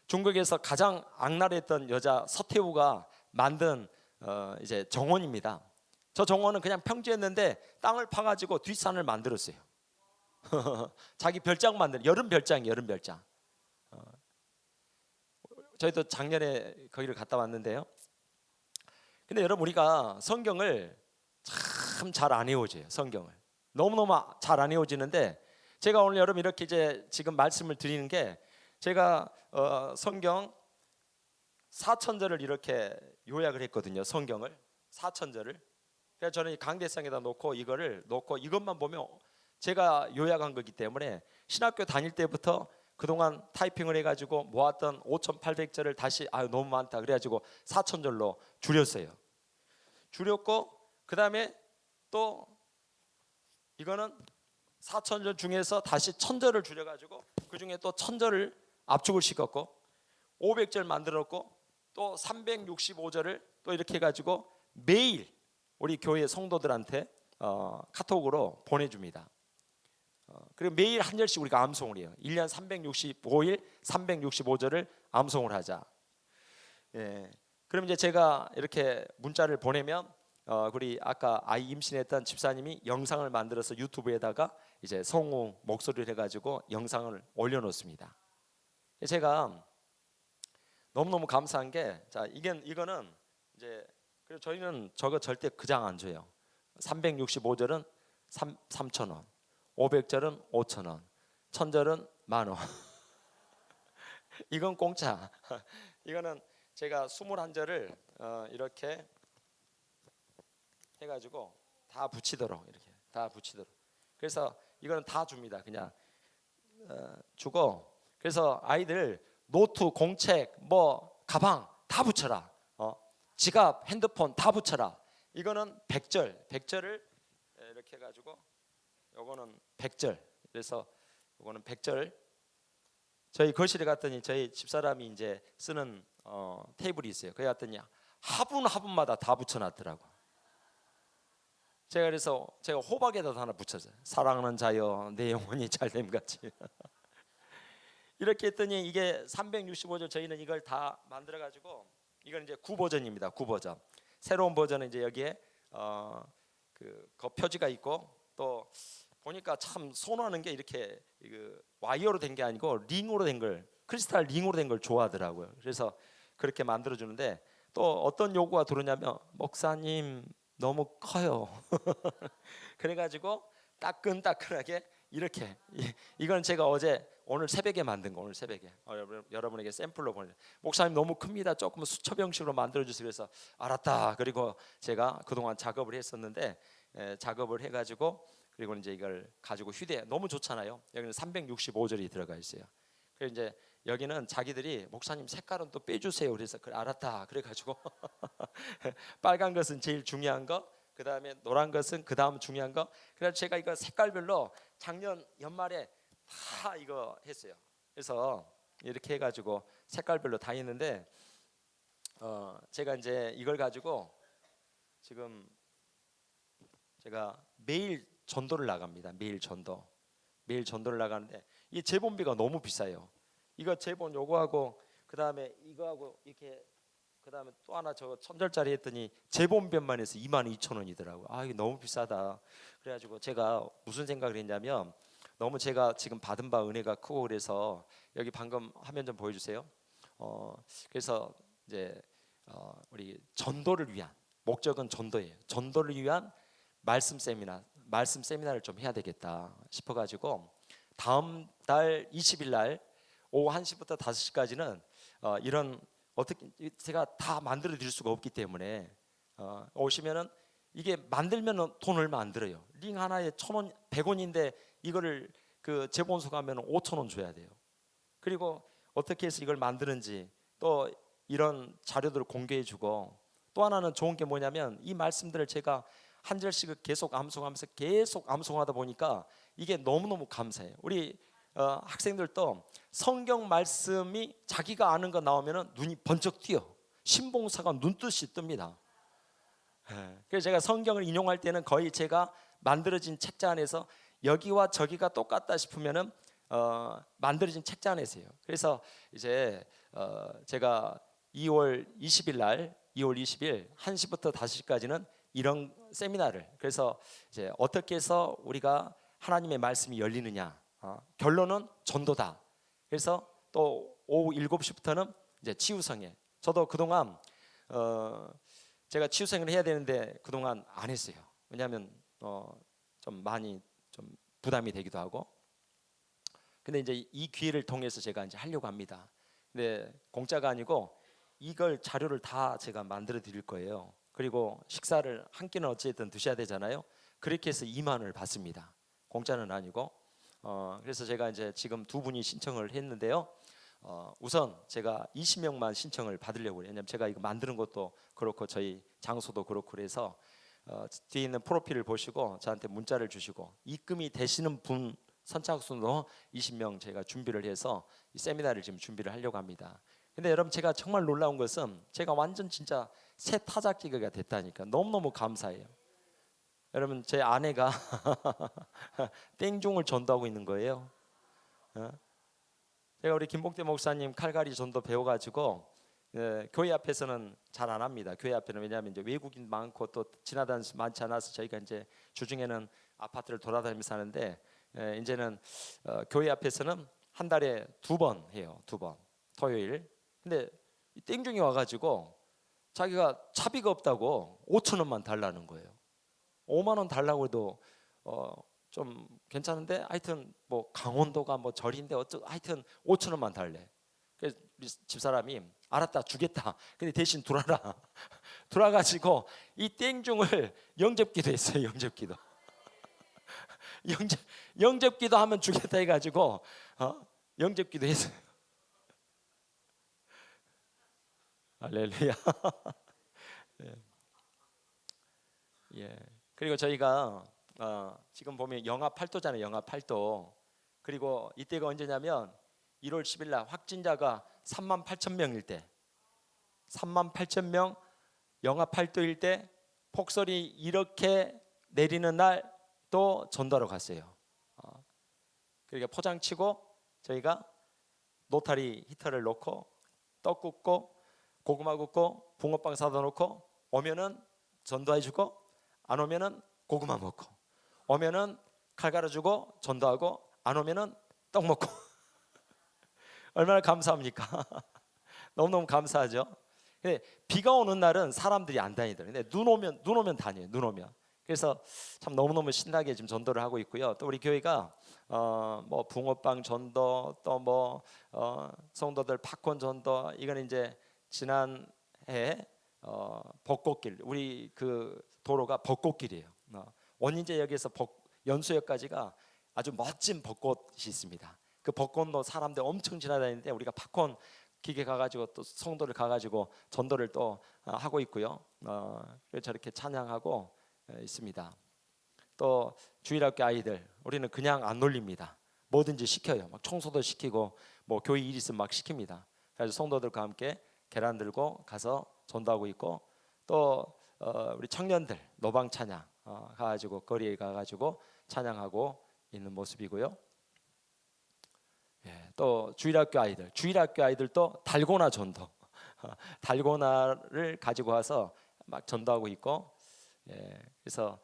중국에서 가장 악랄했던 여자 서태후가 만든 이제 정원입니다. 저 정원은 그냥 평지였는데 땅을 파가지고 뒷산을 만들었어요. 자기 별장 만든 여름 별장이에요. 여름 별장. 저희도 작년에 거기를 갔다 왔는데요. 근데 여러분 우리가 성경을 참 잘 안 외워져요. 성경을 너무너무 잘 안 외워지는데 제가 오늘 여러분 이렇게 이제 지금 말씀을 드리는 게 제가 성경 4천절을 이렇게 요약을 했거든요. 성경을 4천절을. 그래서 저는 이 강대상에다 놓고 이것만 보면 제가 요약한 거기 때문에 신학교 다닐 때부터 그동안 타이핑을 해가지고 모았던 5,800절을 다시 너무 많다 그래가지고 4,000절로 줄였어요. 줄였고 그 다음에 또 이거는 4,000절 중에서 다시 1,000절을 줄여가지고 그 중에 또 1,000절을 압축을 시켰고 500절 만들었고 또 365절을 또 이렇게 해가지고 매일 우리 교회 성도들한테 카톡으로 보내줍니다. 그리고 매일 한 절씩 우리가 암송을 해요. 1년 365일 365절을 암송을 하자. 예. 그럼 이제 제가 이렇게 문자를 보내면 우리 아까 아이 임신했던 집사님이 영상을 만들어서 유튜브에다가 이제 성우 목소리를 해가지고 영상을 올려놓습니다. 제가 너무너무 감사한 게, 자 이거는 이제 그리고 저희는 저거 절대 그냥 안 줘요. 365절은 3,000원, 500절은 5,000원, 1,000절은 10,000원. 이건 공짜. 이거는 제가 21절을 이렇게 해가지고 다 붙이도록 이렇게 다 붙이도록. 그래서 이거는 다 줍니다. 그냥 주고 그래서 아이들 노트, 공책, 뭐 가방 다 붙여라. 지갑, 핸드폰 다 붙여라. 이거는 100절을 이렇게 해가지고 요거는 100절. 그래서 요거는 100절. 저희 거실에 갔더니 저희 집사람이 이제 쓰는 테이블이 있어요. 거기 갔더니 화분마다 다 붙여놨더라고. 그래서 제가 호박에다 하나 붙였어요. 사랑하는 자여 내 영혼이 잘됨 같이. 이렇게 했더니 이게 365절 저희는 이걸 다 만들어 가지고 이건 이제 9버전입니다. 9버전. 새로운 버전은 이제 여기에 그 표지가 있고 또 보니까 참 선호하는 게 이렇게 와이어로 된 게 아니고 링으로 된 걸, 크리스탈 링으로 된 걸 좋아하더라고요. 그래서 그렇게 만들어 주는데 또 어떤 요구가 들어오냐면 목사님 너무 커요. 그래가지고 따끈따끈하게 이렇게 이건 제가 오늘 새벽에 만든 거. 오늘 새벽에 여러분에게 샘플로 보내. 목사님 너무 큽니다. 조금 수첩 형식으로 만들어 주세요. 그래서 알았다. 그리고 제가 그동안 작업을 했었는데 작업을 해가지고 그리고 이제 이걸 가지고 휴대 너무 좋잖아요. 여기는 365절이 들어가 있어요. 그래서 이제 여기는 자기들이 목사님 색깔은 또 빼주세요. 그래서 그래 알았다. 그래가지고 빨간 것은 제일 중요한 거. 그 다음에 노란 것은 그 다음 중요한 거. 그래서 제가 이거 색깔별로 작년 연말에 다 이거 했어요. 그래서 이렇게 해가지고 색깔별로 다 했는데 제가 이제 이걸 가지고 지금 제가 매일 전도를 나갑니다. 매일 전도를 나가는데 이 제본비가 너무 비싸요. 이거 제본 요거하고 그 다음에 이거하고 이렇게 그 다음에 또 하나 저 1,000절짜리 했더니 제본비만 해서 22,000원이더라고요. 이게 너무 비싸다. 그래가지고 제가 무슨 생각을 했냐면 너무 제가 지금 받은 바 은혜가 크고 그래서 여기 방금 화면 좀 보여주세요. 그래서 이제 우리 전도를 위한 목적은 전도예요. 전도를 위한 말씀 세미나를 좀 해야 되겠다 싶어가지고 다음 달 20일 날 오후 1시부터 5시까지는 이런 어떻게 제가 다 만들어 드릴 수가 없기 때문에 오시면은 이게 만들면 돈 얼마 안 들어요. 링 하나에 1,000원, 100원인데 이거를 그 제본소 가면 5,000원 줘야 돼요. 그리고 어떻게 해서 이걸 만드는지 또 이런 자료들을 공개해주고 또 하나는 좋은 게 뭐냐면 이 말씀들을 제가 한 절씩 계속 암송하면서 계속 암송하다 보니까 이게 너무너무 감사해요. 우리 학생들도 성경 말씀이 자기가 아는 거 나오면 눈이 번쩍 띄어. 신봉사가 눈뜨시 뜹니다. 그래서 제가 성경을 인용할 때는 거의 제가 만들어진 책자 안에서 여기와 저기가 똑같다 싶으면은 만들어진 책자 안에서요. 그래서 이제 제가 2월 20일 1시부터 5시까지는 이런 세미나를 그래서 이제 어떻게 해서 우리가 하나님의 말씀이 열리느냐 결론은 전도다. 그래서 또 오후 7시부터는 이제 치유성애. 저도 그동안 제가 치유성애를 해야 되는데 그동안 안 했어요. 왜냐하면 좀 많이 좀 부담이 되기도 하고. 근데 이제 이 기회를 통해서 제가 이제 하려고 합니다. 근데 공짜가 아니고 이걸 자료를 다 제가 만들어 드릴 거예요. 그리고 식사를 한 끼는 어찌됐든 드셔야 되잖아요. 그렇게 해서 2만 원을 받습니다. 공짜는 아니고. 그래서 제가 이제 지금 두 분이 신청을 했는데요. 우선 제가 20명만 신청을 받으려고 해요. 왜냐면 제가 이거 만드는 것도 그렇고 저희 장소도 그렇고 그래서 뒤에 있는 프로필을 보시고 저한테 문자를 주시고 입금이 되시는 분 선착순으로 20명 제가 준비를 해서 이 세미나를 지금 준비를 하려고 합니다. 근데 여러분 제가 정말 놀라운 것은 제가 완전 진짜 새 타작기가 됐다니까 너무너무 감사해요. 여러분 제 아내가 땡중을 전도하고 있는 거예요. 제가 우리 김복대 목사님 칼갈이 전도 배워가지고 교회 앞에서는 잘 안 합니다. 교회 앞에는 왜냐하면 이제 외국인 많고 또 지나다니는 수 많지 않아서 저희가 이제 주중에는 아파트를 돌아다니면서 하는데 이제는 교회 앞에서는 한 달에 2번 해요. 2번 토요일. 근데 이 땡중이 와가지고 자기가 차비가 없다고 5천 원만 달라는 거예요. 5만 원 달라고 해도 좀 괜찮은데 하여튼 뭐 강원도가 뭐 절인데 하여튼 5천 원만 달래. 그래서 우리 집사람이 알았다 주겠다. 근데 대신 돌아라. 돌아가지고 이 땡중을 영접기도 했어요. 영접기도. 영접기도 하면 주겠다 해가지고 영접기도 했어요. 할렐루야. 예. 그리고 저희가 지금 보면 영하 8도잖아요. 영하 8도. 그리고 이때가 언제냐면 1월 10일 날 확진자가 38,000명일 때 38,000명 영하 8도일 때 폭설이 이렇게 내리는 날 또 전도하러 갔어요. 그러니까 포장치고 저희가 노타리 히터를 놓고 떡 굽고 고구마 굽고 붕어빵 사다 놓고 오면은 전도해주고 안 오면은 고구마 먹고 오면은 칼 갈아주고 전도하고 안 오면은 떡 먹고 얼마나 감사합니까? 너무너무 감사하죠. 근데 비가 오는 날은 사람들이 안 다니더라고요. 근데 눈 오면 다녀요. 눈 오면. 그래서 참 너무너무 신나게 지금 전도를 하고 있고요. 또 우리 교회가 뭐 붕어빵 전도 또 뭐 성도들 팝콘 전도 이건 이제 지난해 벚꽃길 우리 그 도로가 벚꽃길이에요. 원인제역에서 연수역까지가 아주 멋진 벚꽃이 있습니다. 그 벚꽃로 사람들 엄청 지나다니는데 우리가 팝콘 기계 가가지고 또 성도를 가가지고 전도를 또 하고 있고요. 그래서 저렇게 찬양하고 있습니다. 또 주일학교 아이들 우리는 그냥 안 놀립니다. 뭐든지 시켜요. 막 청소도 시키고 뭐 교회 일 있으면 막 시킵니다. 그래서 성도들과 함께 계란 들고 가서 전도하고 있고 또 우리 청년들 노방 찬양 가가지고 거리에 가가지고 찬양하고 있는 모습이고요. 예, 또 주일학교 아이들도 달고나 전도 달고나를 가지고 와서 막 전도하고 있고 그래서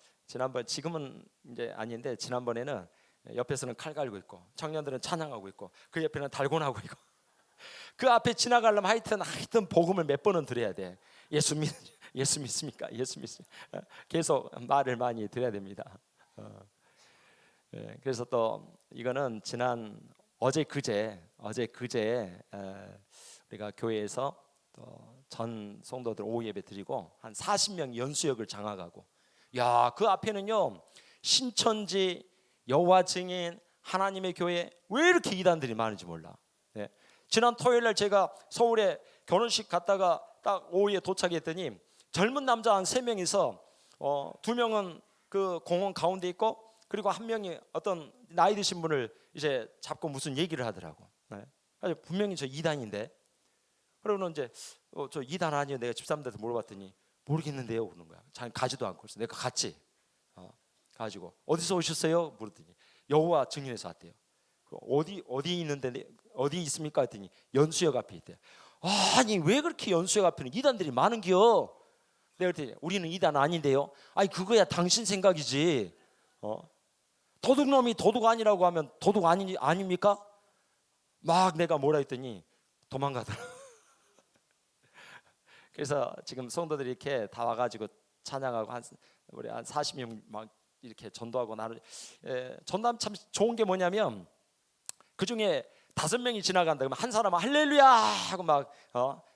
지금은 이제 아닌데 지난번에는 옆에서는 칼 갈고 있고 청년들은 찬양하고 있고 그 옆에는 달고나하고 있고 그 앞에 지나가려면 하여튼 복음을 몇 번은 드려야 돼. 예수 믿습니까? 예수 믿습니까? 계속 말을 많이 드려야 됩니다. 그래서 또 이거는 어제 그제 우리가 교회에서 또 전 성도들 오후 예배 드리고 한 40명 연수역을 장악하고 그 앞에는요 신천지 여호와 증인 하나님의 교회 왜 이렇게 이단들이 많은지 몰라. 지난 토요일 날 제가 서울에 결혼식 갔다가 딱 오후에 도착했더니 젊은 남자 한 3명이서 2명은 그 공원 가운데 있고 그리고 한 명이 어떤 나이 드신 분을 이제 잡고 무슨 얘기를 하더라고. 분명히 저 이단인데 그러고는 이제 저 이단 아니에요. 내가 집사람들한테 물어봤더니 모르겠는데요 그러는 거야. 잘 가지도 않고 그래서 내가 같이 가지고 어디서 오셨어요? 물었더니 여호와 증인에서 왔대요. 어디 있는데 어디 있습니까? 했더니 연수역 앞에 있대요. 아니 왜 그렇게 연수역 앞에는 이단들이 많은겨? 내가 그랬더니 우리는 이단 아닌데요. 아니 그거야 당신 생각이지. 도둑놈이 도둑 아니라고 하면 도둑 아닙니까? 막 내가 뭐라 했더니 도망가더라. 그래서 지금 성도들이 이렇게 다 와가지고 찬양하고 우리 한 40명 막 이렇게 전도하고 나를 전도하면 참 좋은 게 뭐냐면 그 중에 5명이 지나간다 그러면 한 사람은 할렐루야 하고 막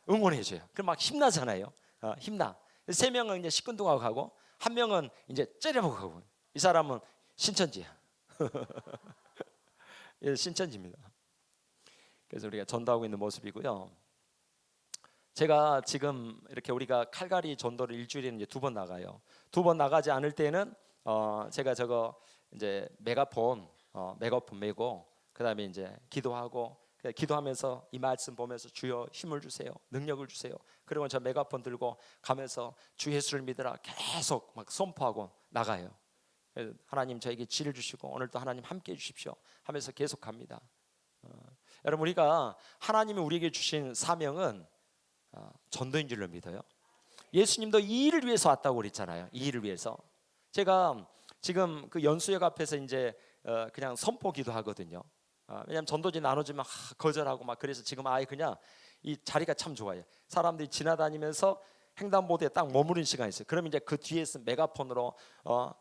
응원해줘요. 그럼 막 힘나잖아요. 힘나. 3명은 이제 시큰둥하고 가고 1명은 이제 째려보고 가고 이 사람은 신천지야. 신천지입니다. 그래서 우리가 전도하고 있는 모습이고요. 제가 지금 이렇게 우리가 칼갈이 전도를 일주일에 이제 2번 나가요. 2번 나가지 않을 때는 제가 저거 이제 메가폰 메고 그다음에 이제 기도하고 기도하면서 이 말씀 보면서 주여 힘을 주세요, 능력을 주세요. 그리고 저 메가폰 들고 가면서 주 예수를 믿으라 계속 막 선포하고 나가요. 하나님 저에게 지혜를 주시고 오늘도 하나님 함께해 주십시오 하면서 계속 갑니다. 여러분 우리가 하나님이 우리에게 주신 사명은 전도인 줄로 믿어요. 예수님도 이 일을 위해서 왔다고 그랬잖아요. 이 일을 위해서. 제가 지금 그 연수역 앞에서 이제 그냥 선포 기도하거든요. 왜냐하면 전도지 나눠주면 거절하고 막 그래서 지금 아예 그냥 이 자리가 참 좋아요. 사람들이 지나다니면서 횡단보도에 딱 머무른 시간이 있어요. 그럼 이제 그 뒤에서 메가폰으로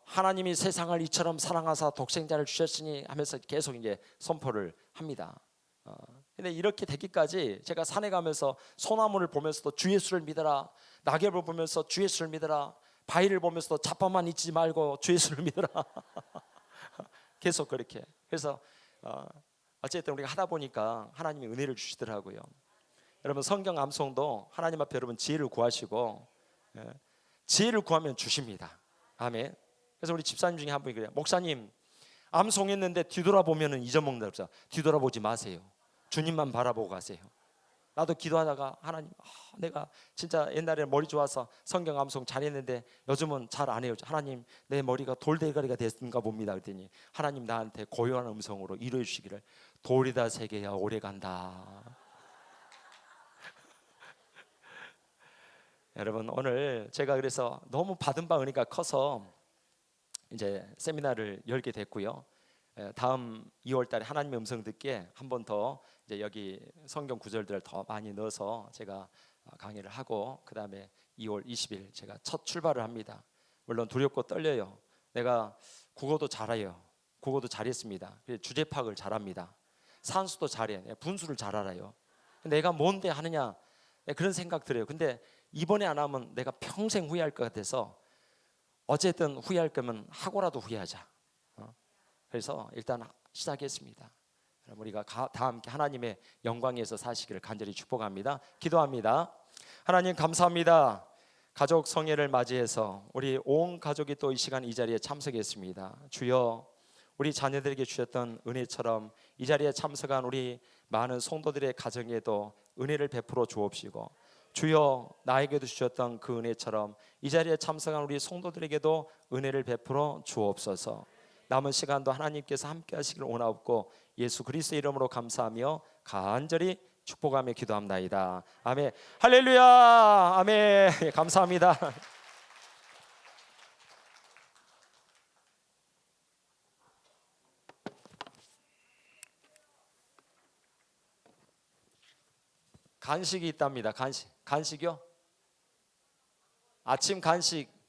하나님이 세상을 이처럼 사랑하사 독생자를 주셨으니 하면서 계속 이제 선포를 합니다. 근데 이렇게 되기까지 제가 산에 가면서 소나무를 보면서도 주 예수를 믿어라, 낙엽을 보면서 주 예수를 믿어라, 바위를 보면서도 자빠만 있지 말고 주 예수를 믿어라 계속 그렇게. 그래서 어쨌든 우리가 하다 보니까 하나님이 은혜를 주시더라고요. 여러분 성경 암송도 하나님 앞에 여러분 지혜를 구하시고 지혜를 구하면 주십니다. 아멘. 그래서 우리 집사님 중에 한 분이 그래요. 목사님 암송했는데 뒤돌아보면 잊어먹는다 그래서 뒤돌아보지 마세요. 주님만 바라보고 가세요. 나도 기도하다가 하나님 내가 진짜 옛날에 머리 좋아서 성경 암송 잘했는데 요즘은 잘 안 해요. 하나님 내 머리가 돌대가리가 됐는가 봅니다. 그랬더니 하나님 나한테 고요한 음성으로 이루어 주시기를 돌이다 세계야 오래간다. 여러분 오늘 제가 그래서 너무 받은 바 은혜가 커서 이제 세미나를 열게 됐고요. 다음 2월 달에 하나님의 음성 듣기에 한 번 더 이제 여기 성경 구절들을 더 많이 넣어서 제가 강의를 하고 그다음에 2월 20일 제가 첫 출발을 합니다. 물론 두렵고 떨려요. 내가 국어도 잘해요. 국어도 잘했습니다. 주제 파악을 잘합니다. 산수도 잘해. 분수를 잘 알아요. 내가 뭔데 하느냐 그런 생각 들어요. 근데 이번에 안 하면 내가 평생 후회할 것 같아서 어쨌든 후회할 거면 하고라도 후회하자. 그래서 일단 시작했습니다. 우리가 다 함께 하나님의 영광에서 사시기를 간절히 축복합니다. 기도합니다. 하나님 감사합니다. 가족 성회를 맞이해서 우리 온 가족이 또 이 시간 이 자리에 참석했습니다. 주여 우리 자녀들에게 주셨던 은혜처럼 이 자리에 참석한 우리 많은 성도들의 가정에도 은혜를 베풀어 주옵시고 주여 나에게도 주셨던 그 은혜처럼 이 자리에 참석한 우리 성도들에게도 은혜를 베풀어 주옵소서. 남은 시간도 하나님께서 함께 하시기를 원하옵고 예수 그리스도의 이름으로 감사하며 간절히 축복하며 기도합나이다. 아멘. 할렐루야. 아멘. 감사합니다. 간식이 있답니다. 간식이요? 아침 간식